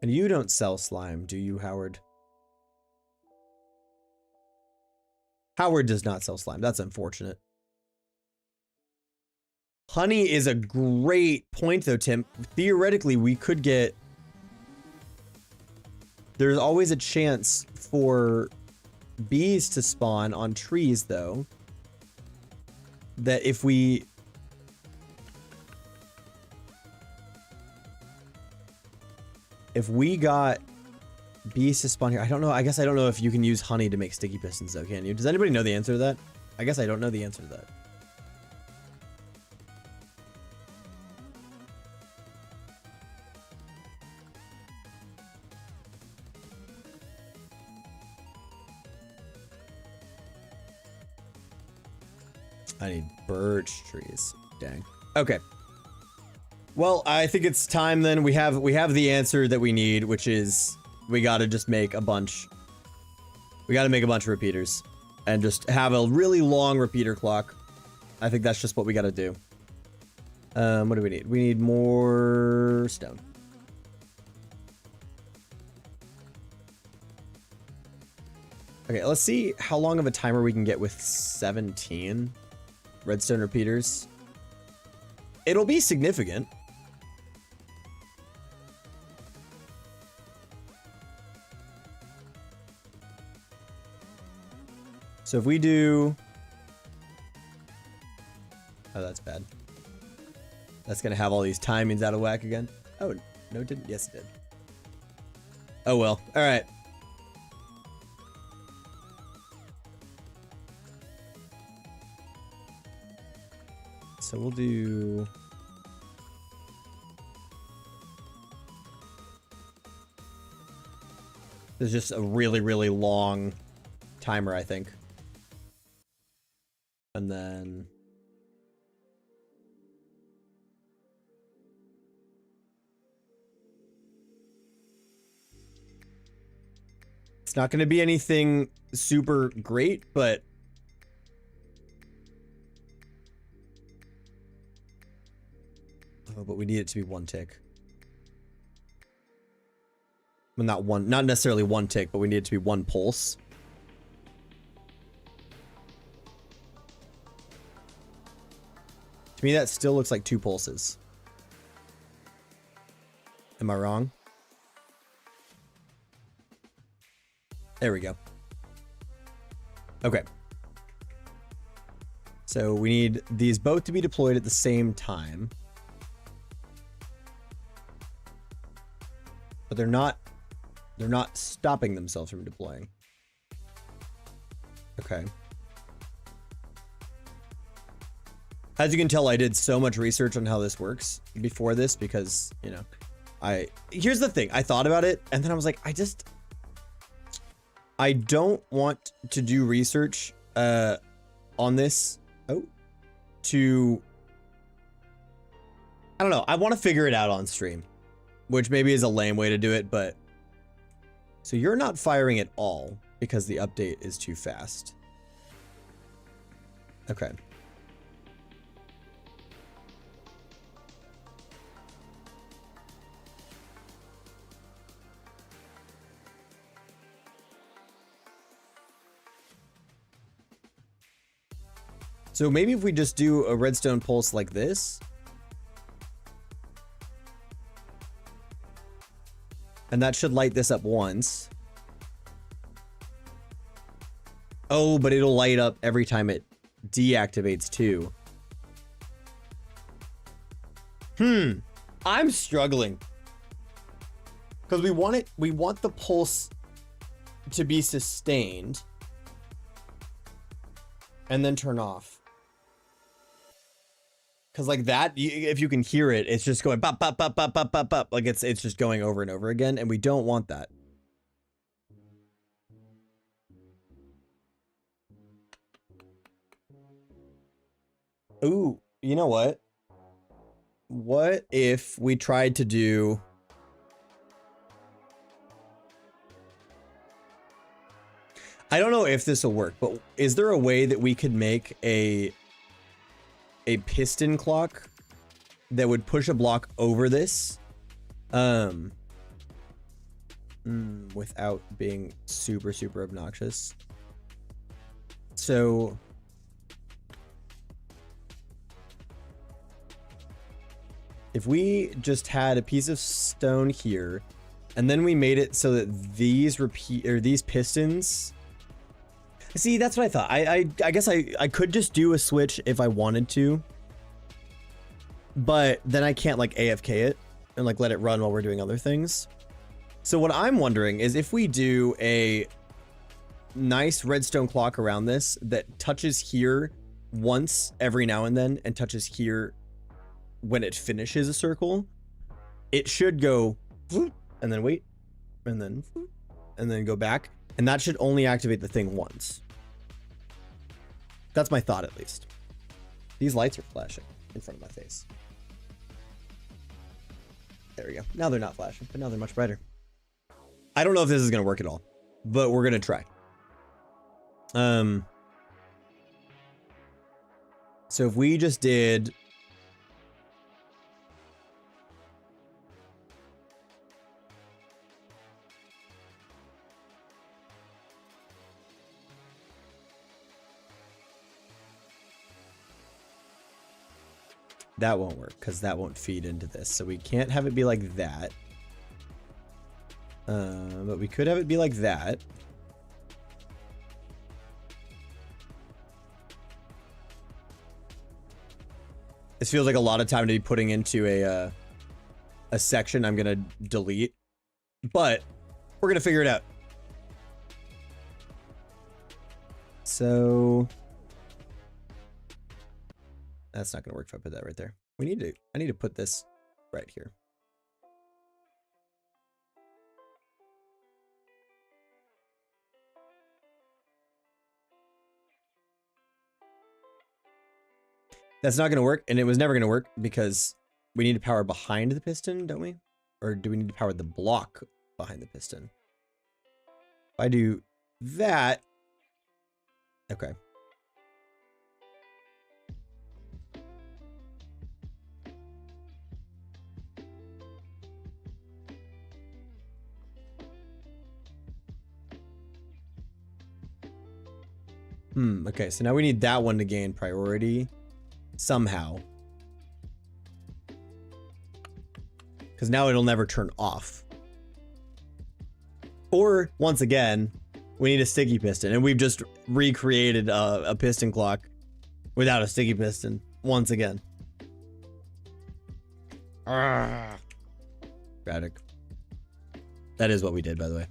you don't sell slime, do you, Howard? Howard does not sell slime. That's unfortunate. Honey is a great point, though, Tim. Theoretically, we could get... There's always a chance for bees to spawn on trees, though. That if we... If we got bees to spawn here, I don't know. I guess I don't know if you can use honey to make sticky pistons, though, can you? Does anybody know the answer to that? I guess I don't know the answer to that. I need birch trees. Dang. Okay. Well, I think it's time then. We have the answer that we need, which is we gotta just make a bunch. We gotta make a bunch of repeaters and just have a really long repeater clock. I think that's just what we gotta do. What do we need? We need more stone. Okay, let's see how long of a timer we can get with 17 redstone repeaters. It'll be significant. So if we do... Oh, that's bad. That's gonna have all these timings out of whack again. Oh, no it didn't. Yes, it did. Oh well. Alright. So we'll do... There's just a really, really long timer, I think. And then... It's not going to be anything super great, but... Oh, but we need it to be one tick. Well, not necessarily one tick, but we need it to be one pulse. To me, that still looks like 2 pulses. Am I wrong? There we go. Okay. So we need these both to be deployed at the same time. But they're not stopping themselves from deploying. Okay. As you can tell, I did so much research on how this works before this because, you know, here's the thing. I thought about it and then I was like, I don't want to do research on this. I don't know. I want to figure it out on stream, which maybe is a lame way to do it, but so you're not firing at all because the update is too fast. Okay. So maybe if we just do a redstone pulse like this. And that should light this up once. Oh, but it'll light up every time it deactivates too. I'm struggling. Because we want the pulse to be sustained. And then turn off. Because like that, if you can hear it, it's just going bop, bop, bop, bop, bop, bop, bop. Like it's just going over and over again, and we don't want that. Ooh, you know what? What if we tried to do... I don't know if this will work, but is there a way that we could make a piston clock that would push a block over this without being super obnoxious? So if we just had a piece of stone here and then we made it so that these pistons... See, that's what I thought. I guess I could just do a switch if I wanted to, but then I can't like AFK it and like let it run while we're doing other things. So what I'm wondering is if we do a nice redstone clock around this that touches here once every now and then and touches here when it finishes a circle, it should go and then wait and then go back. And that should only activate the thing once. That's my thought, at least. These lights are flashing in front of my face. There we go. Now they're not flashing, but now they're much brighter. I don't know if this is going to work at all, but we're going to try. So if we just did... That won't work because that won't feed into this. So we can't have it be like that. But we could have it be like that. This feels like a lot of time to be putting into a section I'm going to delete. But we're going to figure it out. So... That's not gonna work if I put that right there. I need to put this right here. That's not gonna work, and it was never gonna work because we need to power behind the piston, don't we? Or do we need to power the block behind the piston? If I do that, okay. Okay, so now we need that one to gain priority somehow. Because now it'll never turn off. Or, once again, we need a sticky piston. And we've just recreated a piston clock without a sticky piston. Once again. Tragic. That is what we did, by the way.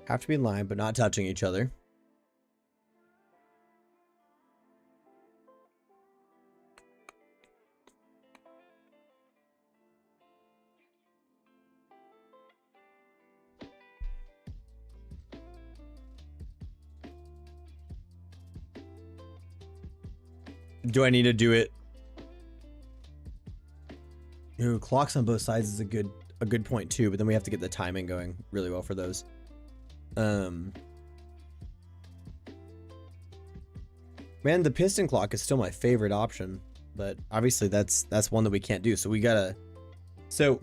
Have to be in line, but not touching each other. Do I need to do it? Ooh, clocks on both sides is a good point too, but then we have to get the timing going really well for those. Man, the piston clock is still my favorite option, but obviously that's one that we can't do. So we gotta. So,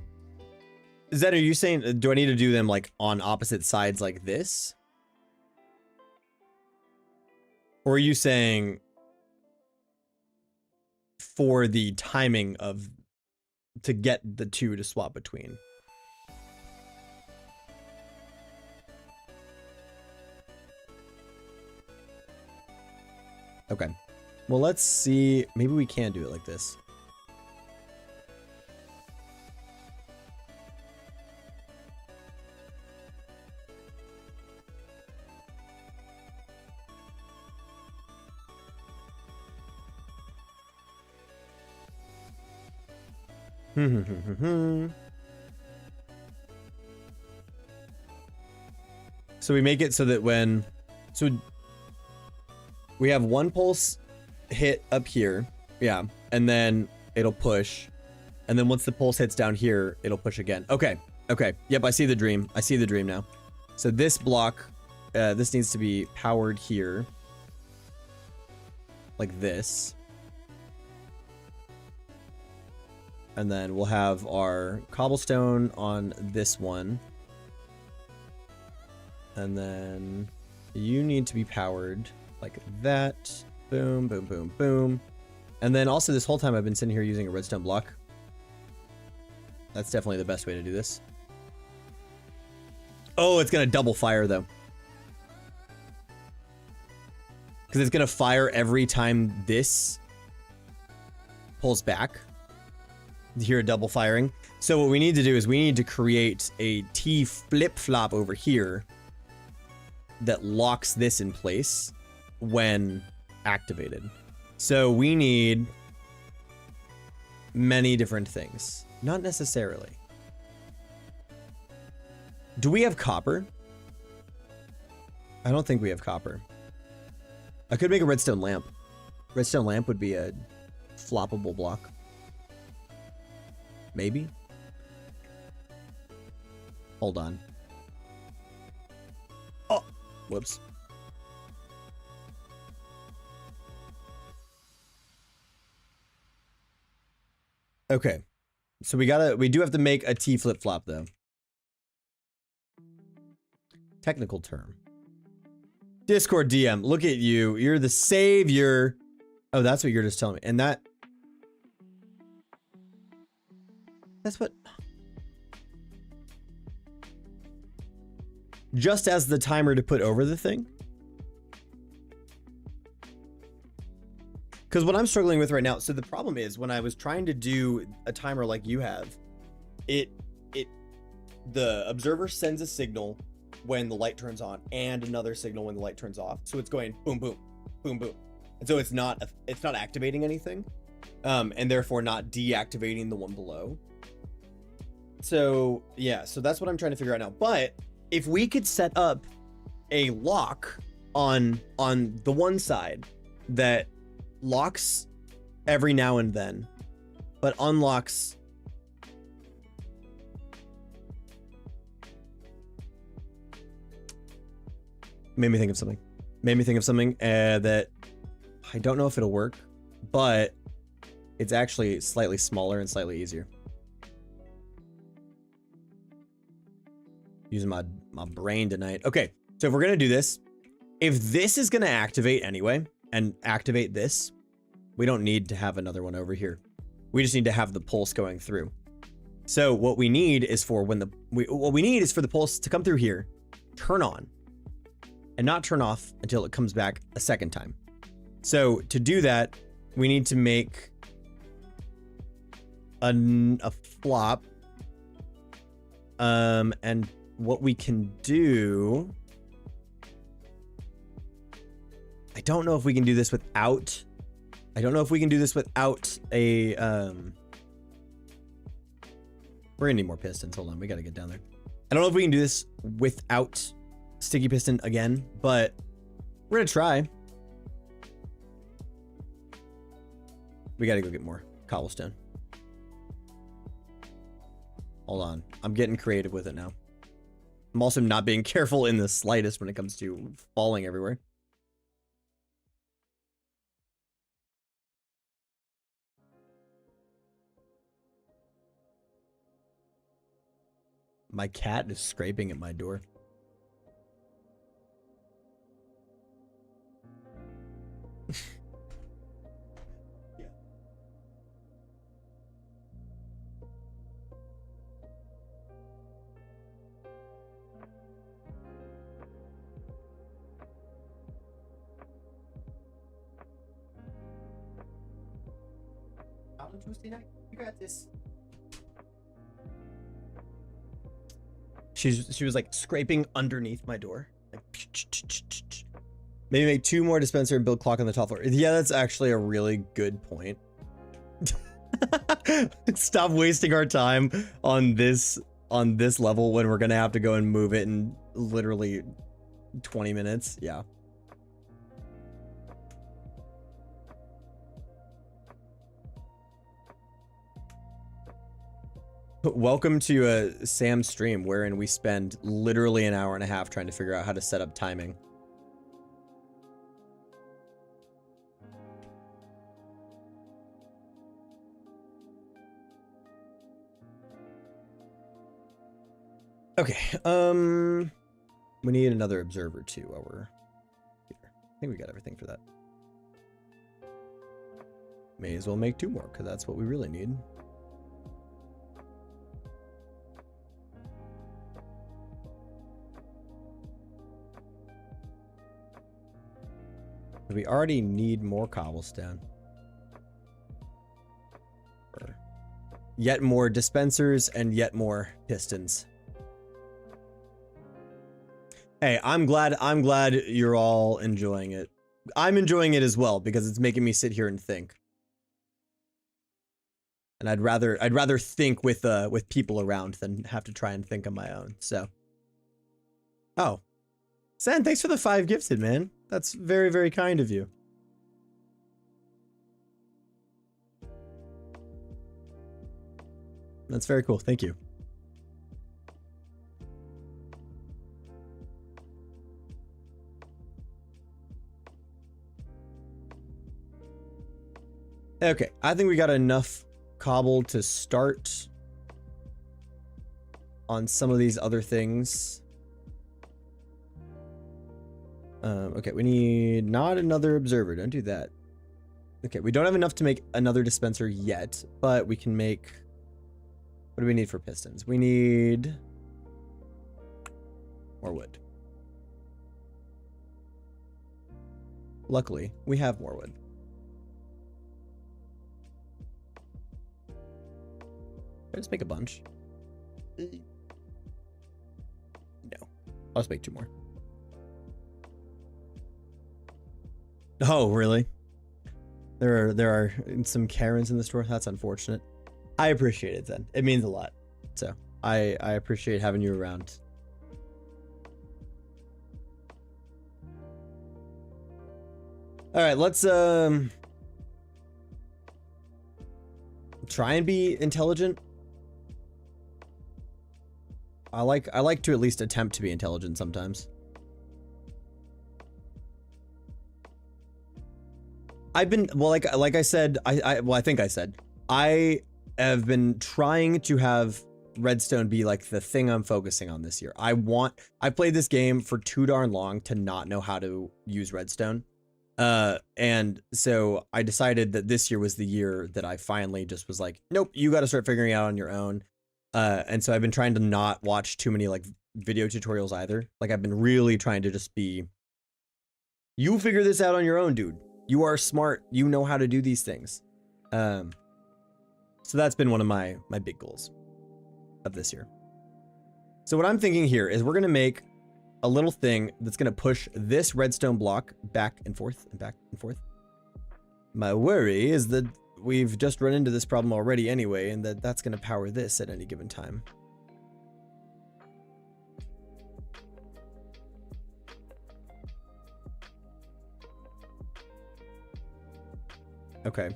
Zed, are you saying do I need to do them like on opposite sides like this, or are you saying for the timing of to get the two to swap between? Okay, well, let's see. Maybe we can do it like this. So we make it so that when, so we have one pulse hit up here, yeah, and then it'll push, and then once the pulse hits down here, it'll push again. Okay, okay, yep, I see the dream. I see the dream now. So this block, this needs to be powered here, like this. And then we'll have our cobblestone on this one. And then you need to be powered like that. Boom, boom, boom, boom. And then also this whole time I've been sitting here using a redstone block. That's definitely the best way to do this. Oh, it's gonna double fire though. Because it's gonna fire every time this pulls back. You hear a double firing. So what we need to do is we need to create a T flip-flop over here that locks this in place when activated. So we need many different things. Not necessarily. Do we have copper? I don't think we have copper. I could make a redstone lamp. Redstone lamp would be a floppable block. Maybe? Hold on. Oh, whoops. Okay. So we do have to make a T flip-flop though. Technical term. Discord DM, look at you. You're the savior. Oh, that's what you're just telling me. And that's what... Just as the timer to put over the thing? Because what I'm struggling with right now, so the problem is when I was trying to do a timer like you have, the observer sends a signal when the light turns on and another signal when the light turns off. So it's going boom, boom, boom, boom. And so it's not activating anything, and therefore not deactivating the one below. So yeah, so that's what I'm trying to figure out now. But if we could set up a lock on the one side that locks every now and then, but unlocks made me think of something that I don't know if it'll work, but it's actually slightly smaller and slightly easier. Using my brain tonight. Okay, so if we're gonna do this, if this is gonna activate anyway and activate this, we don't need to have another one over here. We just need to have the pulse going through. So what we need is for when what we need is for the pulse to come through here, turn on, and not turn off until it comes back a second time. So to do that, we need to make a flop. And what we can do, I don't know if we can do this without, a, we're gonna need more pistons. Hold on, we gotta get down there. I don't know if we can do this without sticky piston again, but we're gonna try. We gotta go get more cobblestone. Hold on, I'm getting creative with it now. I'm also not being careful in the slightest when it comes to falling everywhere. My cat is scraping at my door. Tuesday night, you got this. She was like scraping underneath my door. Like, maybe make 2 more dispenser and build clock on the top floor. Yeah, that's actually a really good point. Stop wasting our time on this level when we're gonna have to go and move it in literally 20 minutes. Yeah. Welcome to Sam's stream, wherein we spend literally an hour and a half trying to figure out how to set up timing. Okay, we need another observer too while we're here. I think we got everything for that. May as well make 2 more, because that's what we really need. We already need more cobblestone. Yet more dispensers and yet more pistons. Hey, I'm glad you're all enjoying it. I'm enjoying it as well because it's making me sit here and think. And I'd rather think with people around than have to try and think on my own. So. Oh. Sen, thanks for the 5 gifted, man. That's very, very kind of you. That's very cool. Thank you. Okay, I think we got enough cobble to start on some of these other things. Okay, we need not another observer. Don't do that. Okay, we don't have enough to make another dispenser yet, but we can make... What do we need for pistons? We need more wood. Luckily, we have more wood. I just make a bunch? No. I'll just make 2 more. Oh, really? There are some Karens in the store? That's unfortunate. I appreciate it then. It means a lot. So I appreciate having you around. All right, let's try and be intelligent. I like to at least attempt to be intelligent sometimes. I've been, well, like I said, I think I said, I have been trying to have Redstone be like the thing I'm focusing on this year. I played this game for too darn long to not know how to use Redstone. And so I decided that this year was the year that I finally just was like, nope, you got to start figuring it out on your own. And so I've been trying to not watch too many like video tutorials either. Like I've been really trying to just be, you figure this out on your own, dude. You are smart. You know how to do these things. So that's been one of my big goals of this year. So what I'm thinking here is we're going to make a little thing that's going to push this redstone block back and forth and back and forth. My worry is that we've just run into this problem already anyway, and that's going to power this at any given time. Okay.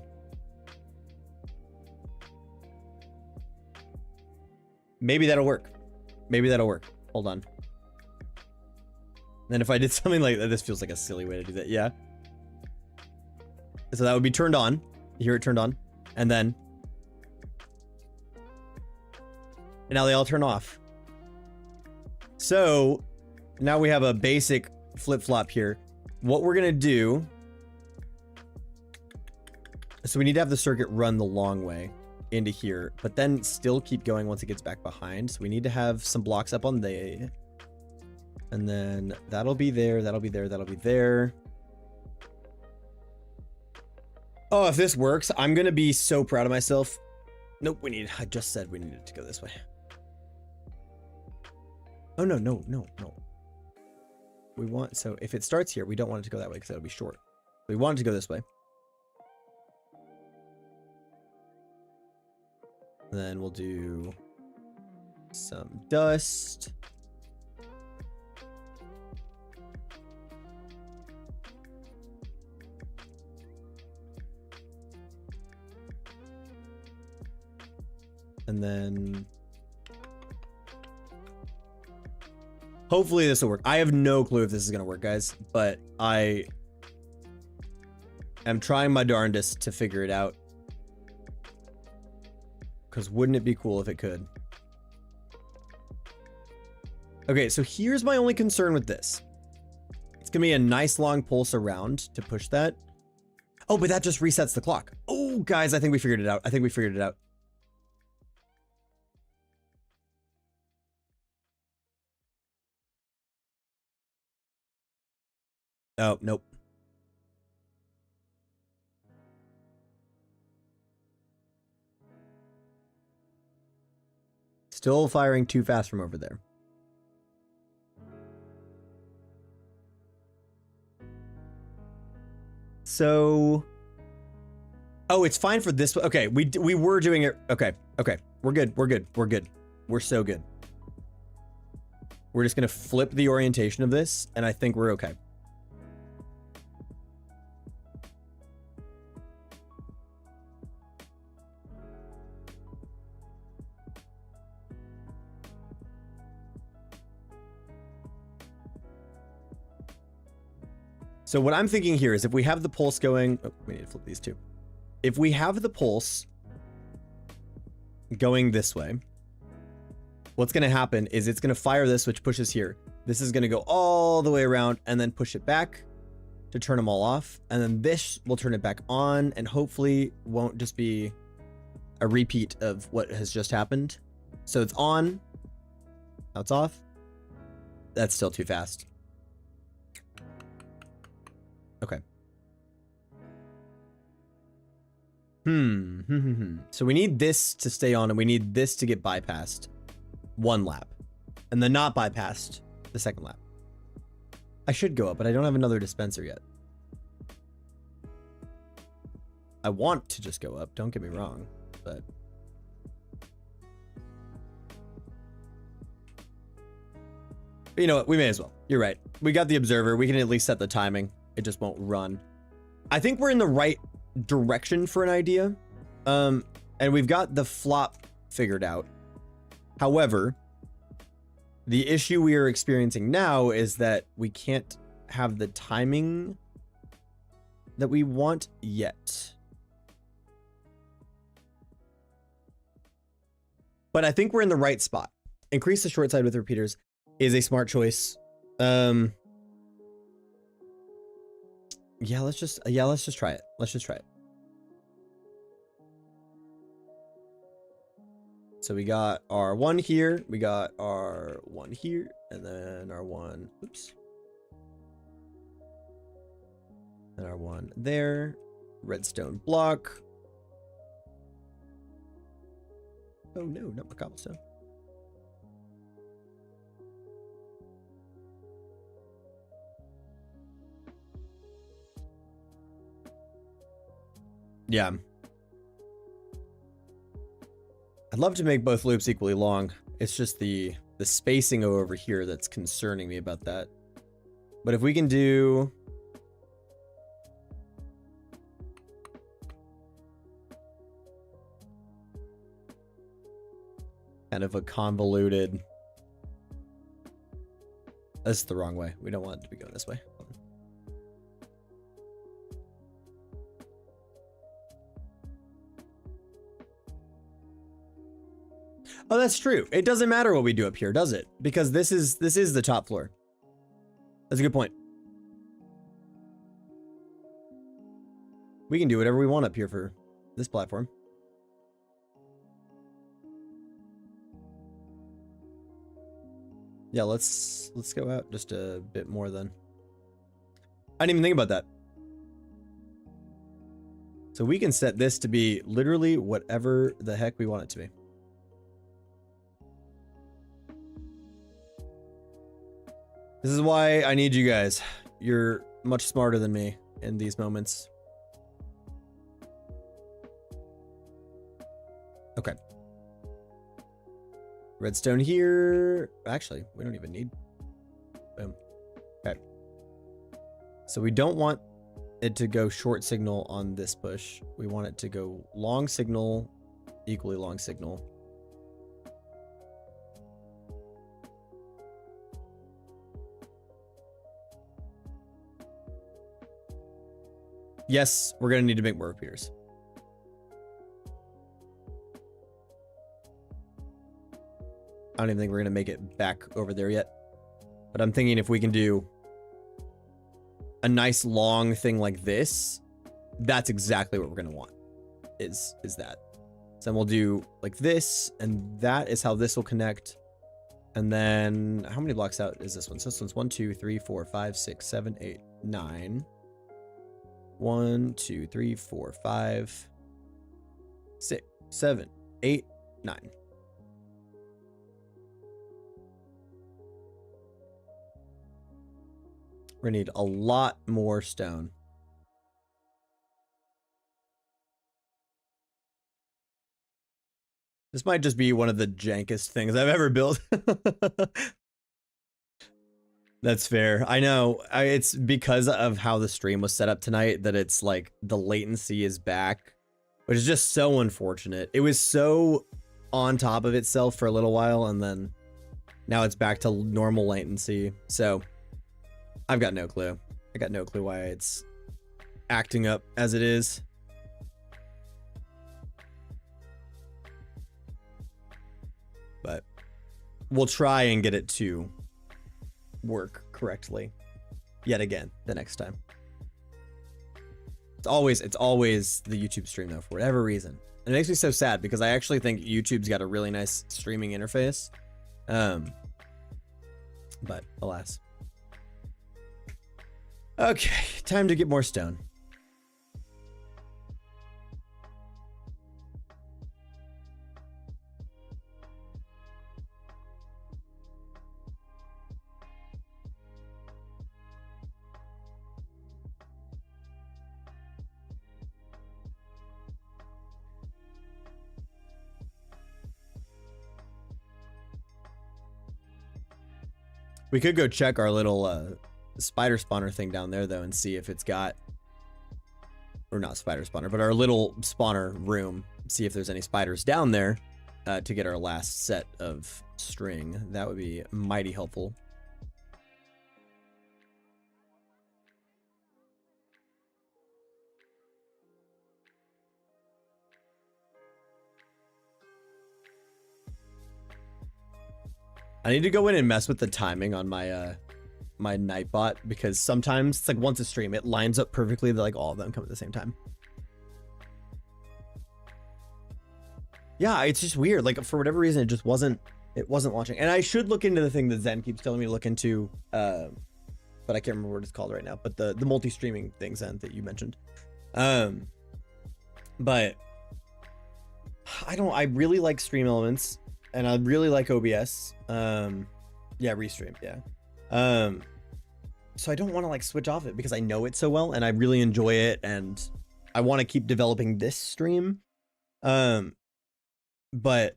Maybe that'll work. Maybe that'll work. Hold on. Then if I did something like that, this feels like a silly way to do that. Yeah. So that would be turned on. You hear it turned on. And then. And now they all turn off. So now we have a basic flip-flop here. What we're going to do. So we need to have the circuit run the long way into here, but then still keep going once it gets back behind. So we need to have some blocks up on the, and then that'll be there, that'll be there, that'll be there. Oh, if this works, I'm gonna be so proud of myself. Nope, I just said we needed to go this way. Oh, no. We want, so if it starts here, we don't want it to go that way because that'll be short. We want it to go this way. Then we'll do some dust. And then hopefully this will work. I have no clue if this is going to work, guys, but I am trying my darndest to figure it out. Because wouldn't it be cool if it could? Okay, so here's my only concern with this. It's going to be a nice long pulse around to push that. Oh, but that just resets the clock. Oh, guys, I think we figured it out. Oh, nope. Still firing too fast from over there. So, oh, it's fine for this. Okay, we were doing it. Okay, we're good. We're so good. We're just gonna flip the orientation of this, and I think we're okay. So what I'm thinking here is if we have the pulse going, oh, we need to flip these two. If we have the pulse going this way, what's going to happen is it's going to fire this, which pushes here. This is going to go all the way around and then push it back to turn them all off. And then this will turn it back on and hopefully won't just be a repeat of what has just happened. So it's on. Now it's off. That's still too fast. Okay. So we need this to stay on, and we need this to get bypassed one lap, and then not bypassed the second lap. I should go up, but I don't have another dispenser yet. I want to just go up, don't get me wrong, but... But you know what? We may as well. You're right. We got the observer. We can at least set the timing. It just won't run. I think we're in the right direction for an idea. And we've got the flop figured out. However, the issue we are experiencing now is that we can't have the timing that we want yet. But I think we're in the right spot. Increase the short side with repeaters is a smart choice. Yeah, let's just try it. Let's just try it. So we got our one here, we got our one here, and then our one, oops. And our one there. Redstone block. Oh no, not my cobblestone. Yeah. I'd love to make both loops equally long. It's just the spacing over here that's concerning me about that. But if we can do... kind of a convoluted... That's the wrong way. We don't want it to be going this way. Oh, that's true. It doesn't matter what we do up here, does it? Because this is the top floor. That's a good point. We can do whatever we want up here for this platform. Yeah, let's go out just a bit more then. I didn't even think about that. So we can set this to be literally whatever the heck we want it to be. This is why I need you guys. You're much smarter than me in these moments. Okay. Redstone here. Actually, we don't even need. Boom. Okay. So we don't want it to go short signal on this push. We want it to go long signal, equally long signal. Yes, we're going to need to make more repeaters. I don't even think we're going to make it back over there yet. But I'm thinking if we can do a nice long thing like this, that's exactly what we're going to want. Is that. So then we'll do like this, and that is how this will connect. And then how many blocks out is this one? So this one's 1, 2, 3, 4, 5, 6, 7, 8, 9. 1, 2, 3, 4, 5, 6, 7, 8, 9. We're gonna need a lot more stone. This might just be one of the jankest things I've ever built. That's fair. I know. It's because of how the stream was set up tonight that it's like the latency is back, which is just so unfortunate. It was so on top of itself for a little while, and then now it's back to normal latency. So I've got no clue. I got no clue why it's acting up as it is. But we'll try and get it to work correctly yet again the next time. It's always the YouTube stream though, for whatever reason. And it makes me so sad because I actually think YouTube's got a really nice streaming interface. But alas. Okay, time to get more stone. We could go check our little spider spawner thing down there though and see if it's got, or not spider spawner, but our little spawner room, see if there's any spiders down there to get our last set of string. That would be mighty helpful. I need to go in and mess with the timing on my my Nightbot, because sometimes it's like once a stream it lines up perfectly that like all of them come at the same time. Yeah, it's just weird. Like for whatever reason, it wasn't launching. And I should look into the thing that Zen keeps telling me to look into, but I can't remember what it's called right now. But the multi-streaming thing, Zen, that you mentioned. But I really like Stream Elements, and I really like OBS. Yeah, Restream, yeah. So I don't want to like switch off it because I know it so well and I really enjoy it and I want to keep developing this stream. But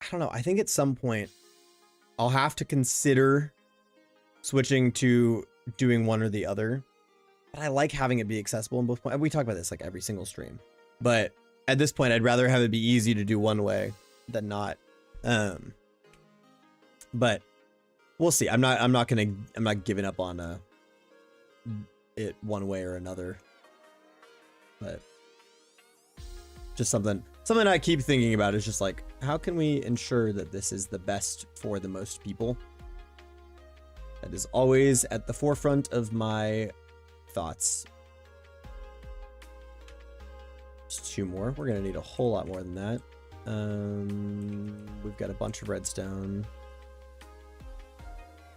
I don't know. I think at some point I'll have to consider switching to doing one or the other. But I like having it be accessible in both points. We talk about this like every single stream. But at this point, I'd rather have it be easy to do one way than not. But we'll see. I'm not giving up on it one way or another. But just something I keep thinking about is just like, how can we ensure that this is the best for the most people? That is always at the forefront of my thoughts. Just 2 more. We're gonna need a whole lot more than that. We've got a bunch of redstone.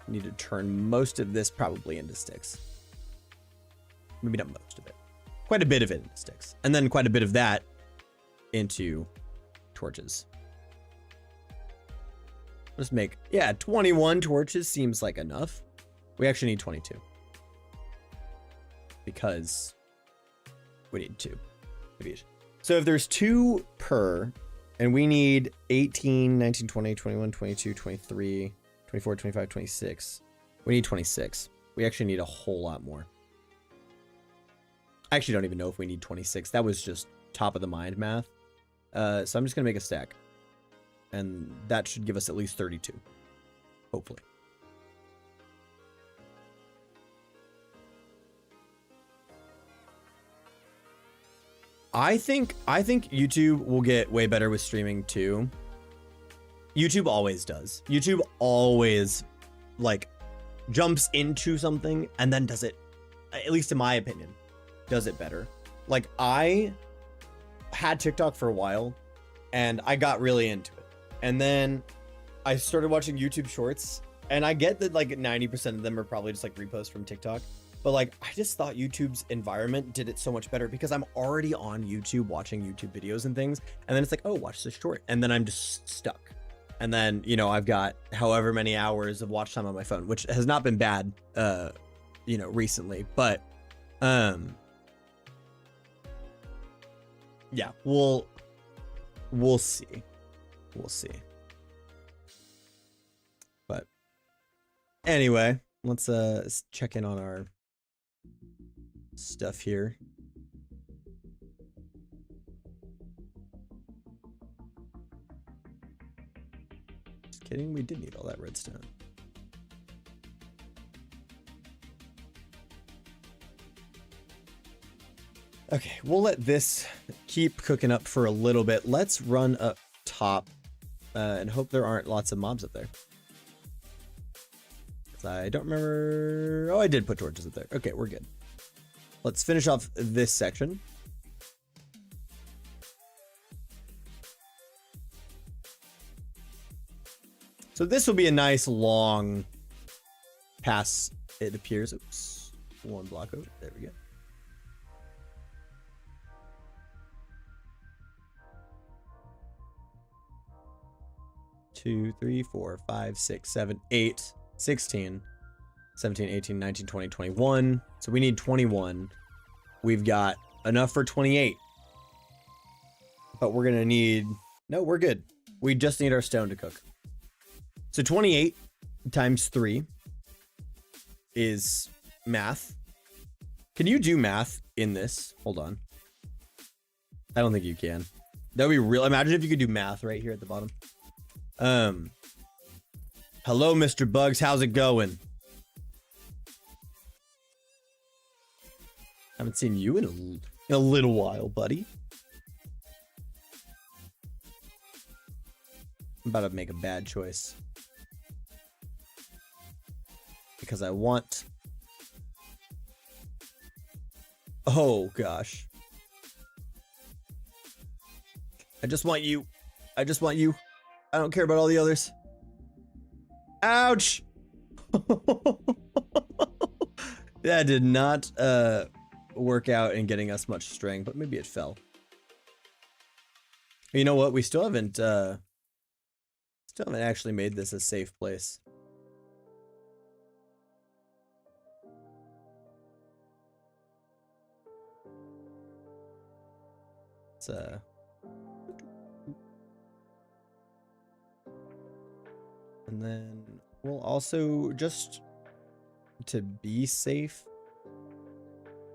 Need to turn most of this probably into sticks. Maybe not most of it. Quite a bit of it into sticks. And then quite a bit of that into torches. Let's make, yeah, 21 torches seems like enough. We actually need 22. Because we need 2 of each. So if there's 2 per, and we need 18, 19, 20, 21, 22, 23, 24, 25, 26. We need 26. We actually need a whole lot more. I actually don't even know if we need 26. That was just top of the mind math. So I'm just going to make a stack. And that should give us at least 32. Hopefully. I think YouTube will get way better with streaming too. YouTube always does. YouTube always like jumps into something and then does it, at least in my opinion, does it better. Like I had TikTok for a while and I got really into it. And then I started watching YouTube shorts, and I get that like 90% of them are probably just like reposts from TikTok. But like, I just thought YouTube's environment did it so much better because I'm already on YouTube watching YouTube videos and things. And then it's like, oh, watch this short. And then I'm just stuck. And then, you know, I've got however many hours of watch time on my phone, which has not been bad, you know, recently. But, yeah, we'll see. We'll see. But anyway, let's check in on our stuff here. Just kidding, we did need all that redstone. Okay, we'll let this keep cooking up for a little bit. Let's run up top and hope there aren't lots of mobs up there. I don't remember. Oh, I did put torches up there. Okay, we're good. Let's finish off this section. So this will be a nice long pass, it appears. Oops, 1 block over. There we go. Two, 3, 4, 5, 6, 7, 8, 16, 17, 18, 19, 20, 21. So we need 21. We've got enough for 28. But we're gonna need, no, we're good. We just need our stone to cook. So 28 times 3 is math. Can you do math in this? Hold on. I don't think you can. That would be real. Imagine if you could do math right here at the bottom. Hello, Mr. Bugs. How's it going? Haven't seen you in a little while, buddy. I'm about to make a bad choice. Because I want... Oh, gosh. I just want you. I just want you. I don't care about all the others. Ouch! That did not work out in getting us much string, but maybe it fell. You know what? We still haven't actually made this a safe place. It's and then we'll also, just to be safe,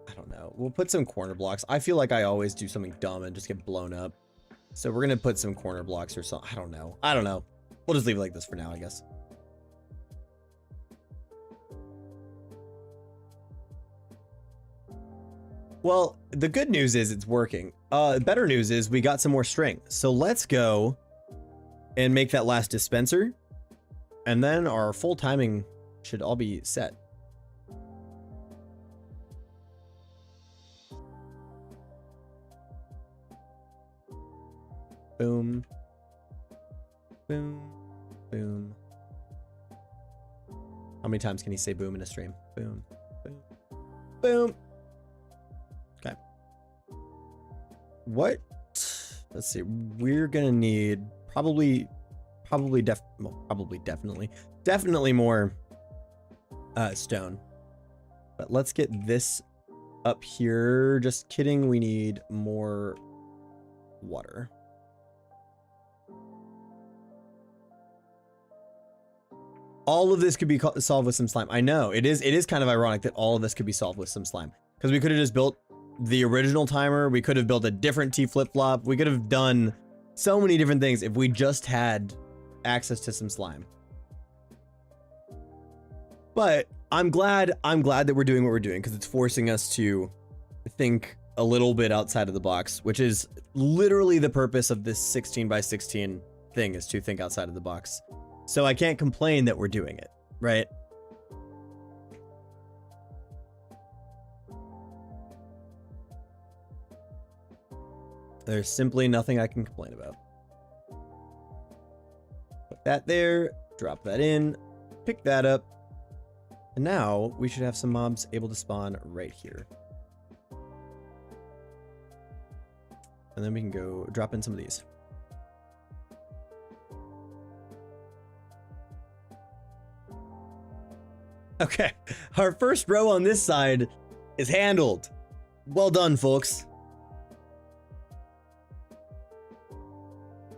I don't know, we'll put some corner blocks. I feel like I always do something dumb and just get blown up. So we're gonna put some corner blocks or something. I don't know. We'll just leave it like this for now, I guess. Well, the good news is it's working. The better news is we got some more string. So let's go and make that last dispenser. And then our full timing should all be set. Boom. Boom. Boom. How many times can he say boom in a stream? Boom. Boom. Boom. Okay. What? Let's see. We're gonna need definitely more stone. But let's get this up here. Just kidding. We need more water. All of this could be solved with some slime. I know it is kind of ironic that all of this could be solved with some slime, because we could have just built the original timer. We could have built a different T flip-flop. We could have done so many different things if we just had access to some slime. But I'm glad that we're doing what we're doing, because it's forcing us to think a little bit outside of the box, which is literally the purpose of this 16 by 16 thing, is to think outside of the box. So I can't complain that we're doing it, right? There's simply nothing I can complain about. Put that there, drop that in, pick that up, and now we should have some mobs able to spawn right here. And then we can go drop in some of these. Okay, our first row on this side is handled. Well done, folks.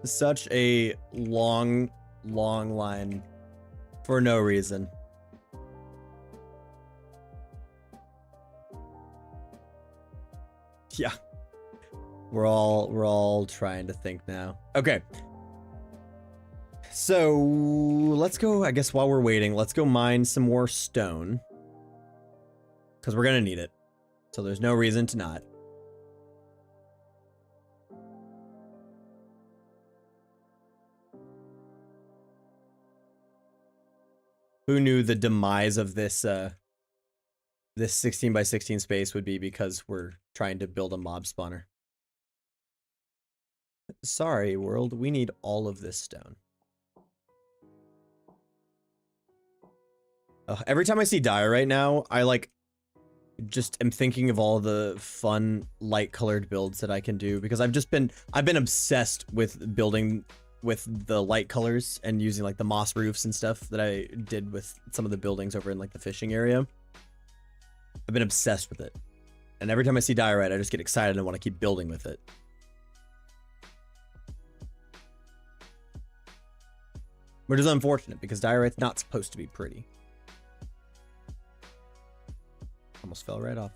Such a long line for no reason. Yeah. We're all trying to think now. Okay. So let's go, I guess while we're waiting, let's go mine some more stone, because we're gonna need it. So there's no reason to not. Who knew the demise of this this 16 by 16 space would be because we're trying to build a mob spawner? Sorry, world, we need all of this stone. Every time I see Dire right now, I just am thinking of all the fun light colored builds that I can do, because I've been obsessed with building with the light colors and using like the moss roofs and stuff that I did with some of the buildings over in like the fishing area. I've been obsessed with it. And every time I see Diorite, I just get excited and want to keep building with it. which is unfortunate because diorite's not supposed to be pretty. Almost fell right off.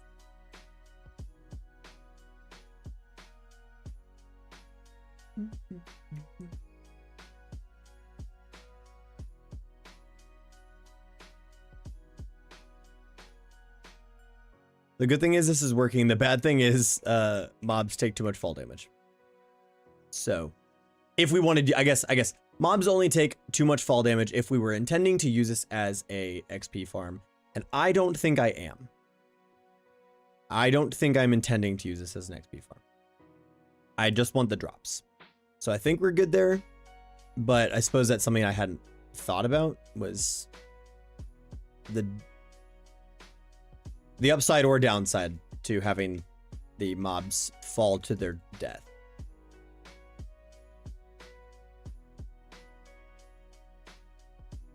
The good thing is this is working. The bad thing is mobs take too much fall damage. So if we wanted to, I guess mobs only take too much fall damage if we were intending to use this as a XP farm. And I don't think I am. I don't think I'm intending to use this as an XP farm. I just want the drops. So I think we're good there. But I suppose that's something I hadn't thought about was the upside or downside to having the mobs fall to their death.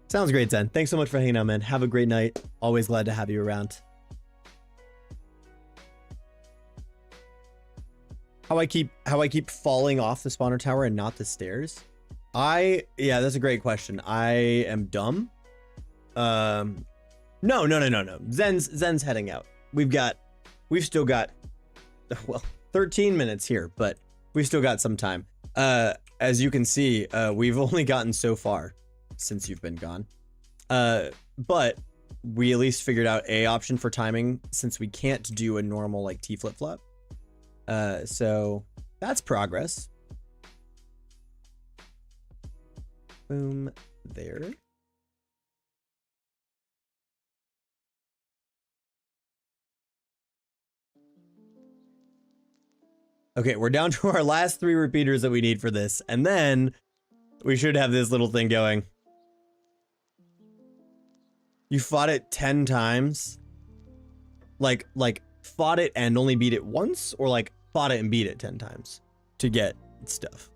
Sounds great, Zen. Thanks so much for hanging out, man. Have a great night. Always glad to have you around. How I keep falling off the spawner tower and not the stairs? Yeah, that's a great question. I am dumb. No. Zen's heading out. We've still got, well, 13 minutes here, but we've still got some time. As you can see, we've only gotten so far since you've been gone. But we at least figured out a option for timing since we can't do a normal like T flip-flop. So that's progress. Boom, there. Okay, we're down to our last 3 repeaters that we need for this, and then we should have this little thing going. You fought it 10 times? Like fought it and only beat it once, or like fought it and beat it 10 times to get stuff?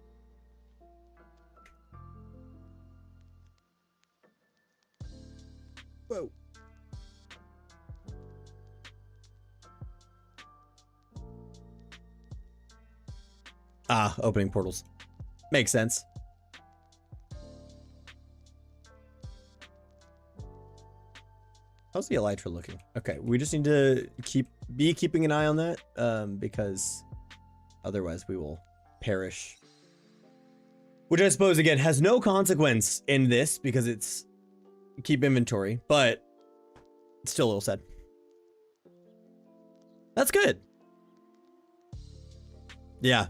Whoa. Ah, opening portals. Makes sense. How's the elytra looking? Okay, we just need to be keeping an eye on that, because otherwise we will perish. Which I suppose, again, has no consequence in this because it's keep inventory, but it's still a little sad. That's good. Yeah,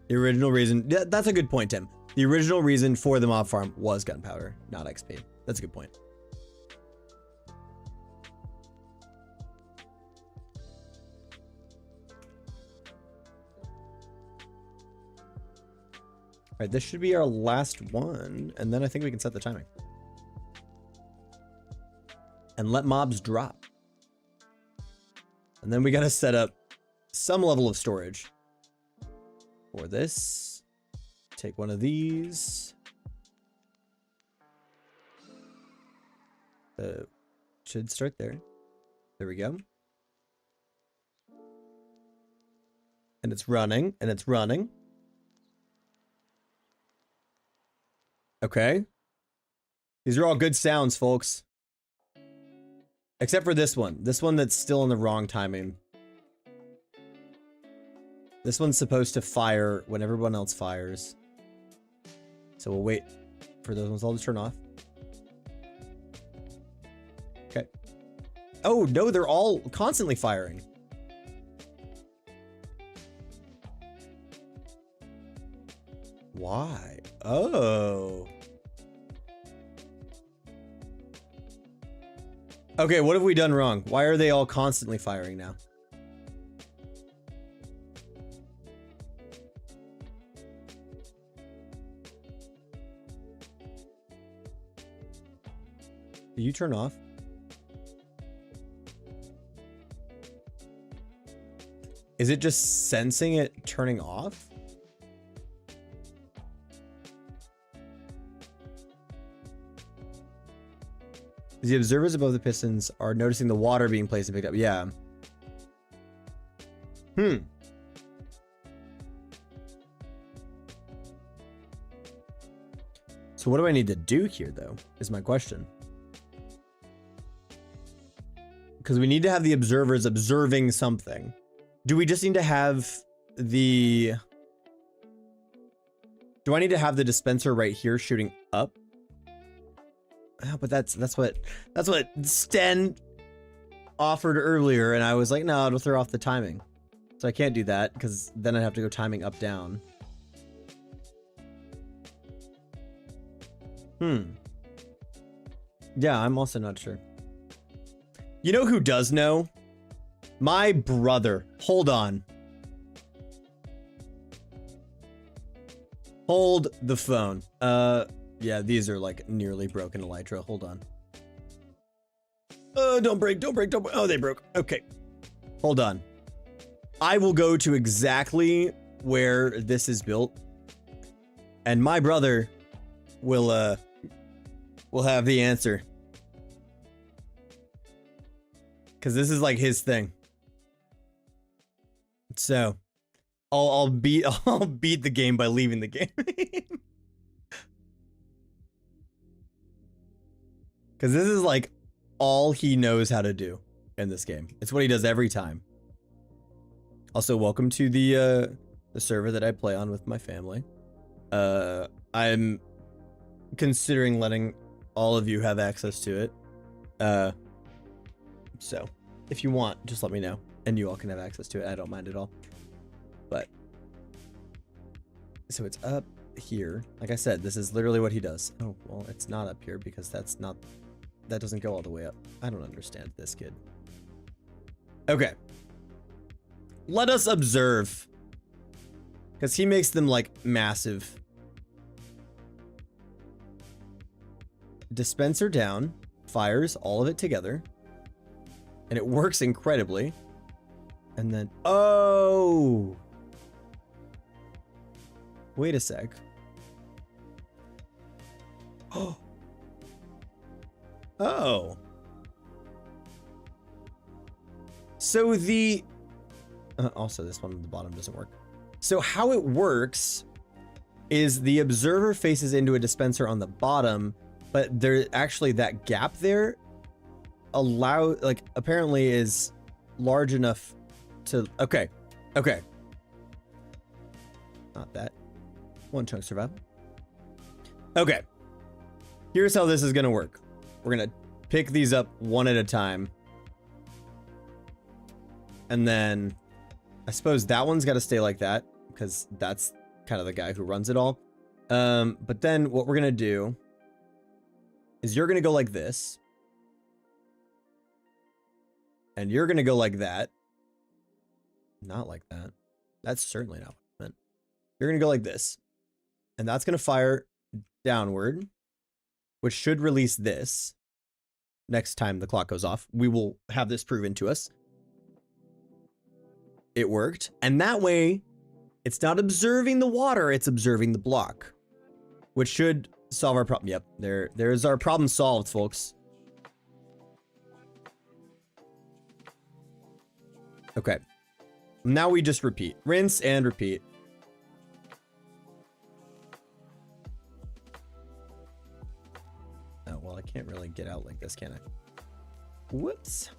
the original reason, yeah, that's a good point, Tim. The original reason for the mob farm was gunpowder, not XP. That's a good point. All right, this should be our last one, and then I think we can set the timing. And let mobs drop. And then we gotta set up some level of storage. For this, take one of these. Should start there. There we go. And it's running, and it's running. Okay. These are all good sounds, folks. Except for this one. This one that's still in the wrong timing. This one's supposed to fire when everyone else fires. So we'll wait for those ones all to turn off. Okay. Oh, no, they're all constantly firing. Why? Oh. Okay, what have we done wrong? Why are they all constantly firing now? Did you turn off? Is it just sensing it turning off? The observers above the pistons are noticing the water being placed and picked up. Yeah. So what do I need to do here, though, is my question. Because we need to have the observers observing something. Do we just need to have the... Do I need to have the dispenser right here shooting up? Oh, but that's what Sten offered earlier, and I was like, no, it'll throw off the timing. So I can't do that, because then I'd have to go timing up, down. Yeah, I'm also not sure. You know who does know? My brother. Hold on. Hold the phone. Yeah, these are like nearly broken, Elytra. Hold on. Don't break, don't break, don't break. Oh, they broke. Okay. Hold on. I will go to exactly where this is built. And my brother will have the answer. Cause this is like his thing. So I'll beat the game by leaving the game. Cause this is like all he knows how to do in this game. It's what he does every time. Also, welcome to the server that I play on with my family. I'm considering letting all of you have access to it. So if you want, just let me know and you all can have access to it. I don't mind at all. But so it's up here. Like I said, this is literally what he does. Oh, well, it's not up here because that doesn't go all the way up. I don't understand this kid. Okay. Let us observe. Because he makes them like massive. Dispenser down, fires all of it together. And it works incredibly. And then, oh. Wait a sec. Oh. Oh. So the... also, this one at the bottom doesn't work. So how it works is the observer faces into a dispenser on the bottom, but there actually that gap there apparently is large enough to... Okay. Okay. Not that. One chunk survived. Okay. Here's how this is going to work. We're going to pick these up one at a time. And then I suppose that one's got to stay like that because that's kind of the guy who runs it all. But then what we're going to do is you're going to go like this. And you're going to go like that. Not like that. That's certainly not what I meant. You're going to go like this. And that's going to fire downward, which should release this. Next time the clock goes off, we will have this proven to us. It worked. And that way, it's not observing the water, it's observing the block. Which should solve our problem. Yep, there's our problem solved, folks. Okay. Now we just repeat. Rinse and repeat. Oh, well, I can't really get out like this, can I? Whoops.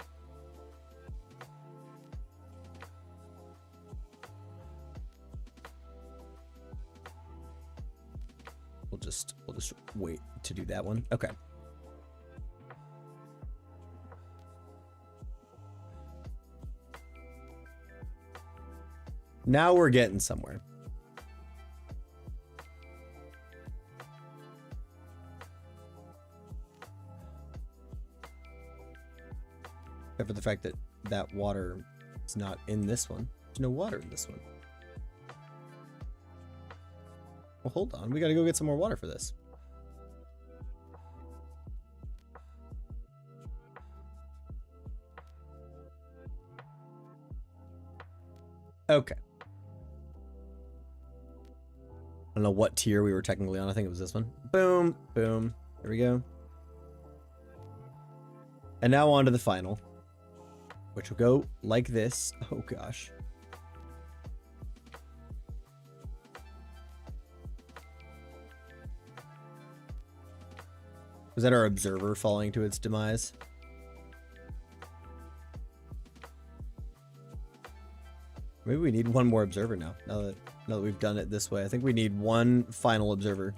We'll just wait to do that one. Okay. Now we're getting somewhere. Except for the fact that that water is not in this one. There's no water in this one. Well, hold on. We got to go get some more water for this. Okay. I don't know what tier we were technically on. I think it was this one. Boom, boom. There we go. And now on to the final, which will go like this. Oh, gosh. Was that our observer falling to its demise? Maybe we need one more observer now. Now that we've done it this way, I think we need one final observer.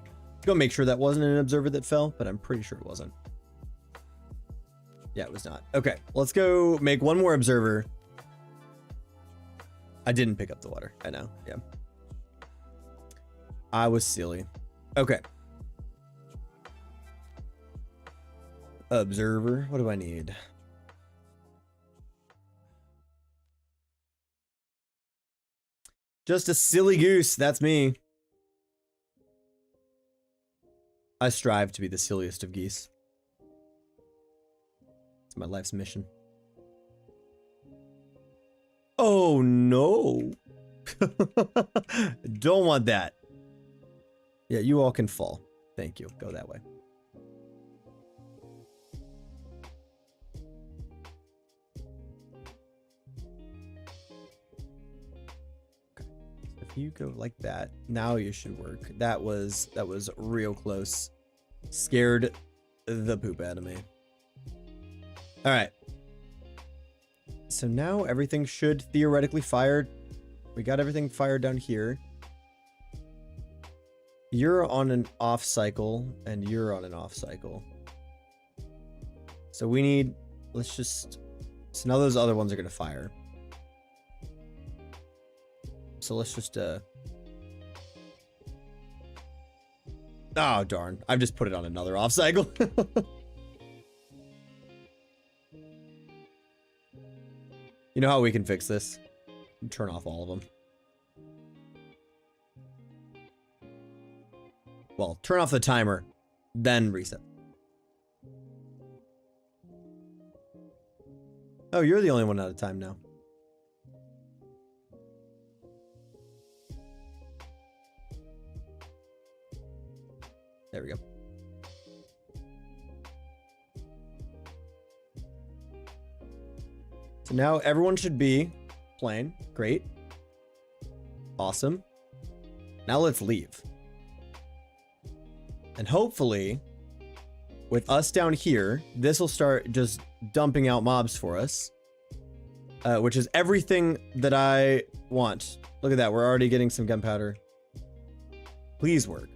Go make sure that wasn't an observer that fell, but I'm pretty sure it wasn't. Yeah, it was not. Okay, let's go make one more observer. I didn't pick up the water. I know. Yeah. I was silly. Okay. Observer. What do I need? Just a silly goose. That's me. I strive to be the silliest of geese. It's my life's mission. Oh no. Don't want that. Yeah, you all can fall. Thank you. Go that way. Okay. If you go like that, now you should work. That was real close. Scared the poop out of me. All right. So now everything should theoretically fire. We got everything fired down here. You're on an off cycle and you're on an off cycle. So we need, let's just, so now those other ones are going to fire. So let's just, oh darn. I've just put it on another off cycle. You know how we can fix this? Turn off all of them. Well, turn off the timer, then reset. Oh, you're the only one out of time now. There we go. So now everyone should be playing. Great. Awesome. Now let's leave. And hopefully, with us down here, this will start just dumping out mobs for us. Which is everything that I want. Look at that. We're already getting some gunpowder. Please work.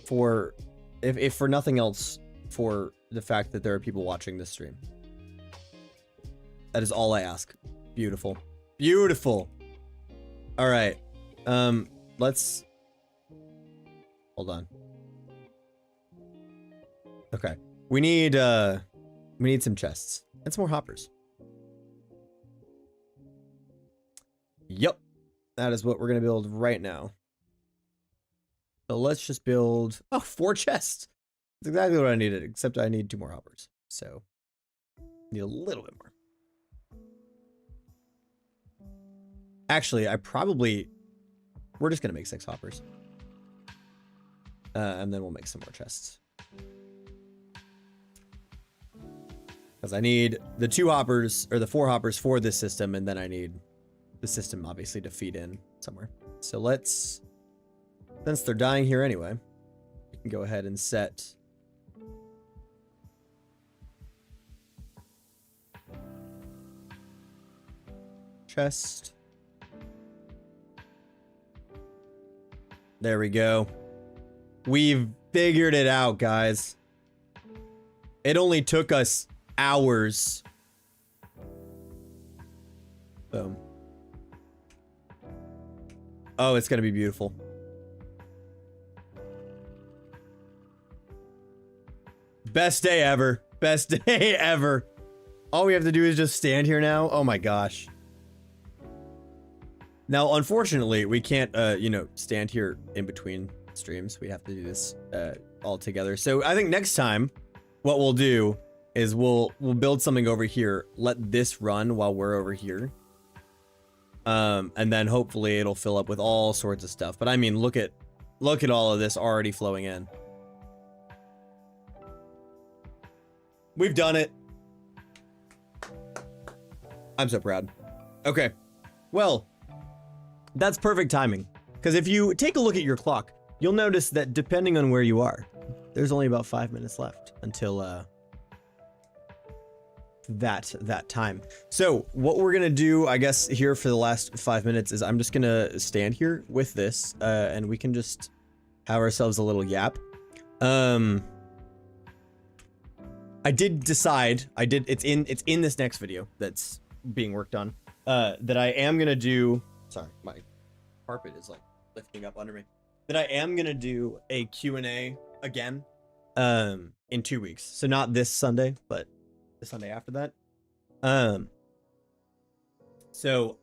For, if for nothing else, for the fact that there are people watching this stream. That is all I ask. Beautiful. Beautiful. All right. Let's... Hold on. Okay. We need some chests. And some more hoppers. Yep. That is what we're going to build right now. So let's just build... Oh, 4 chests. That's exactly what I needed, except I need 2 more hoppers. So, need a little bit more. Actually, we're just going to make 6 hoppers. And then we'll make some more chests. Because I need the 2 hoppers, or the 4 hoppers for this system, and then I need the system, obviously, to feed in somewhere. So let's, since they're dying here anyway, we can go ahead and set... chest. There we go. We've figured it out, guys. It only took us hours. Boom. Oh, it's gonna be beautiful. Best day ever. Best day ever. All we have to do is just stand here now. Oh my gosh. Now, unfortunately, we can't, you know, stand here in between streams. We have to do this all together. So I think next time, what we'll do is we'll build something over here. Let this run while we're over here. And then hopefully it'll fill up with all sorts of stuff. But I mean, look at all of this already flowing in. We've done it. I'm so proud. Okay. Well, that's perfect timing. Because if you take a look at your clock, you'll notice that depending on where you are, there's only about 5 minutes left. that time. So what we're gonna do, I guess, here for the last 5 minutes is I'm just gonna stand here with this, and we can just have ourselves a little yap. I did decide, it's in this next video that's being worked on, that I am gonna do, sorry, my carpet is like lifting up under me, that I am gonna do a Q&A again, in 2 weeks. So not this Sunday, but the Sunday after that. So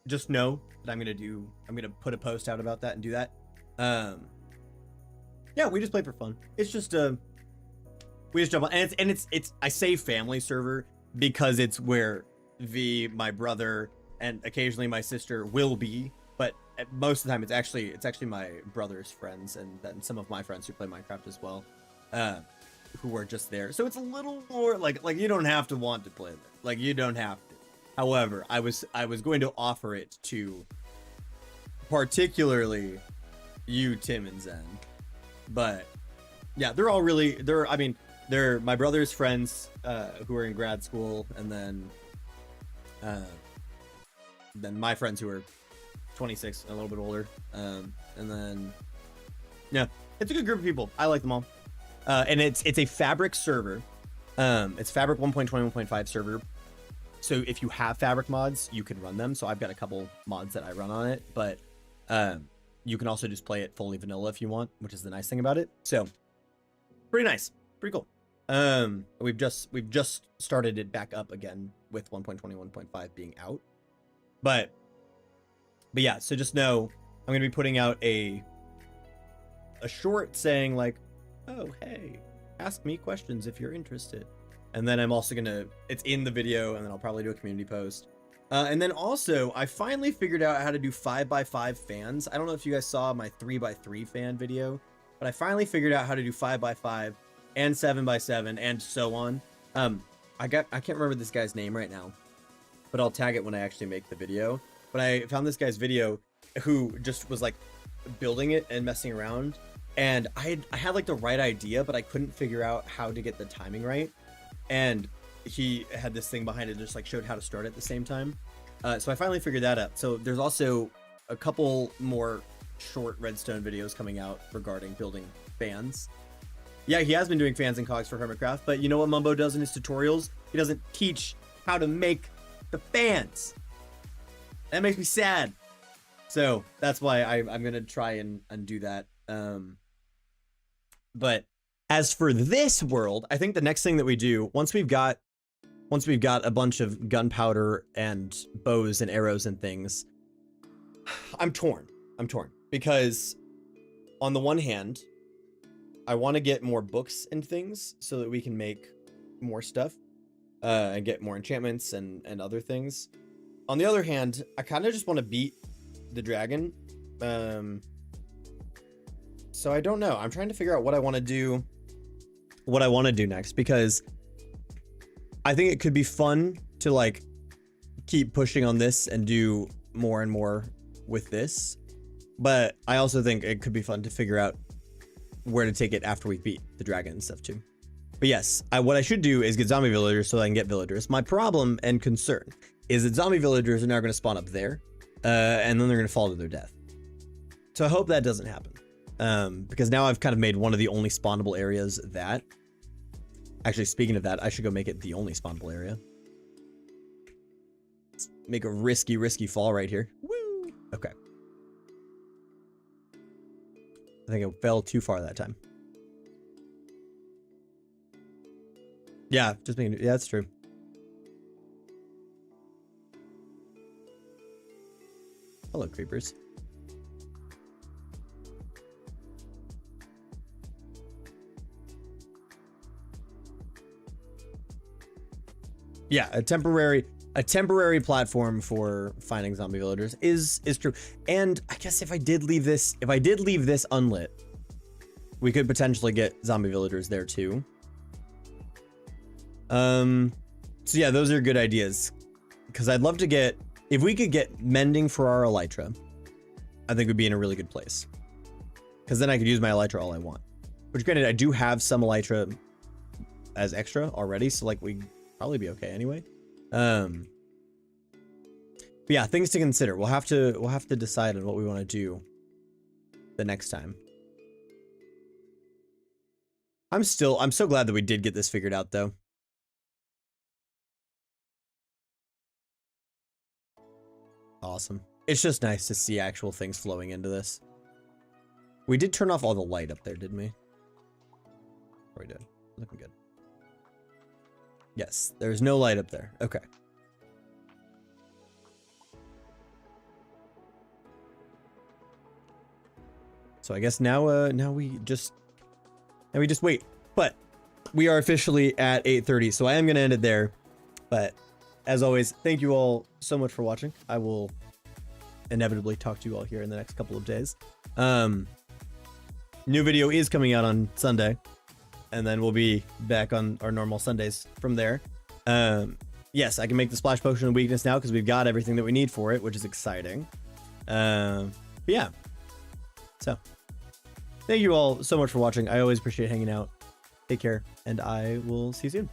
just know that I'm gonna put a post out about that and do that. Yeah, we just play for fun. It's just we just jump on, and it's I say family server because it's where my brother, and occasionally my sister will be, but most of the time it's actually my brother's friends and then some of my friends who play Minecraft as well, who are just there. So it's a little more like you don't have to want to play it. Like, you don't have to. However, I was going to offer it to particularly you, Tim and Zen. But yeah, they're my brother's friends who are in grad school, and then my friends who are 26 and a little bit older, and then yeah, it's a good group of people. I like them all. And it's a Fabric server. It's Fabric 1.20 1.5 server. So if you have Fabric mods, you can run them. So I've got a couple mods that I run on it, but you can also just play it fully vanilla if you want, which is the nice thing about it. So pretty nice, pretty cool. We've just started it back up again with 1.20 1.5 being out. But yeah, so just know I'm gonna be putting out a short saying like, oh hey, ask me questions if you're interested. And then I'm also gonna, it's in the video, and then I'll probably do a community post. And then also, I finally figured out how to do 5x5 fans. I don't know if you guys saw my 3x3 fan video, but I finally figured out how to do 5x5 and 7x7 and so on. I can't remember this guy's name right now, but I'll tag it when I actually make the video. But I found this guy's video who just was like building it and messing around, and I had like the right idea, but I couldn't figure out how to get the timing right. And he had this thing behind it, just like showed how to start at the same time. So I finally figured that out. So there's also a couple more short redstone videos coming out regarding building fans. Yeah, he has been doing fans and cogs for Hermitcraft, but you know what Mumbo does in his tutorials? He doesn't teach how to make the fans. That makes me sad. So that's why I'm gonna try and do that. But as for this world, I think the next thing that we do, once we've got a bunch of gunpowder and bows and arrows and things, I'm torn because on the one hand, I want to get more books and things so that we can make more stuff, and get more enchantments and other things. On the other hand, I kind of just want to beat the dragon. So I don't know. I'm trying to figure out what I want to do next, because I think it could be fun to like keep pushing on this and do more and more with this, but I also think it could be fun to figure out where to take it after we beat the dragon and stuff too. But yes, what I should do is get zombie villagers so that I can get villagers. My problem and concern is that zombie villagers are now going to spawn up there, and then they're going to fall to their death. So I hope that doesn't happen, because now I've kind of made one of the only spawnable areas that... Actually, speaking of that, I should go make it the only spawnable area. Let's make a risky fall right here. Woo! Okay. I think I fell too far that time. Yeah, just making it. Yeah, that's true. Hello, creepers. Yeah, a temporary platform for finding zombie villagers is true. And I guess if I did leave this unlit, we could potentially get zombie villagers there too. So yeah, those are good ideas, because I'd love to get, if we could get mending for our elytra, I think we'd be in a really good place, because then I could use my elytra all I want. Which, granted, I do have some elytra as extra already, so like we probably be okay anyway. But yeah, things to consider. We'll have to decide on what we want to do the next time. I'm so glad that we did get this figured out though. Awesome. It's just nice to see actual things flowing into this. We did turn off all the light up there, didn't we? We did. Looking good. Yes, there's no light up there. Okay. So I guess now we just wait. But we are officially at 8:30, so I am gonna end it there. But as always, thank you all so much for watching. I will inevitably talk to you all here in the next couple of days. New video is coming out on Sunday, and then we'll be back on our normal Sundays from there. Yes, I can make the splash potion of weakness now because we've got everything that we need for it, which is exciting. But yeah. So, thank you all so much for watching. I always appreciate hanging out. Take care, and I will see you soon.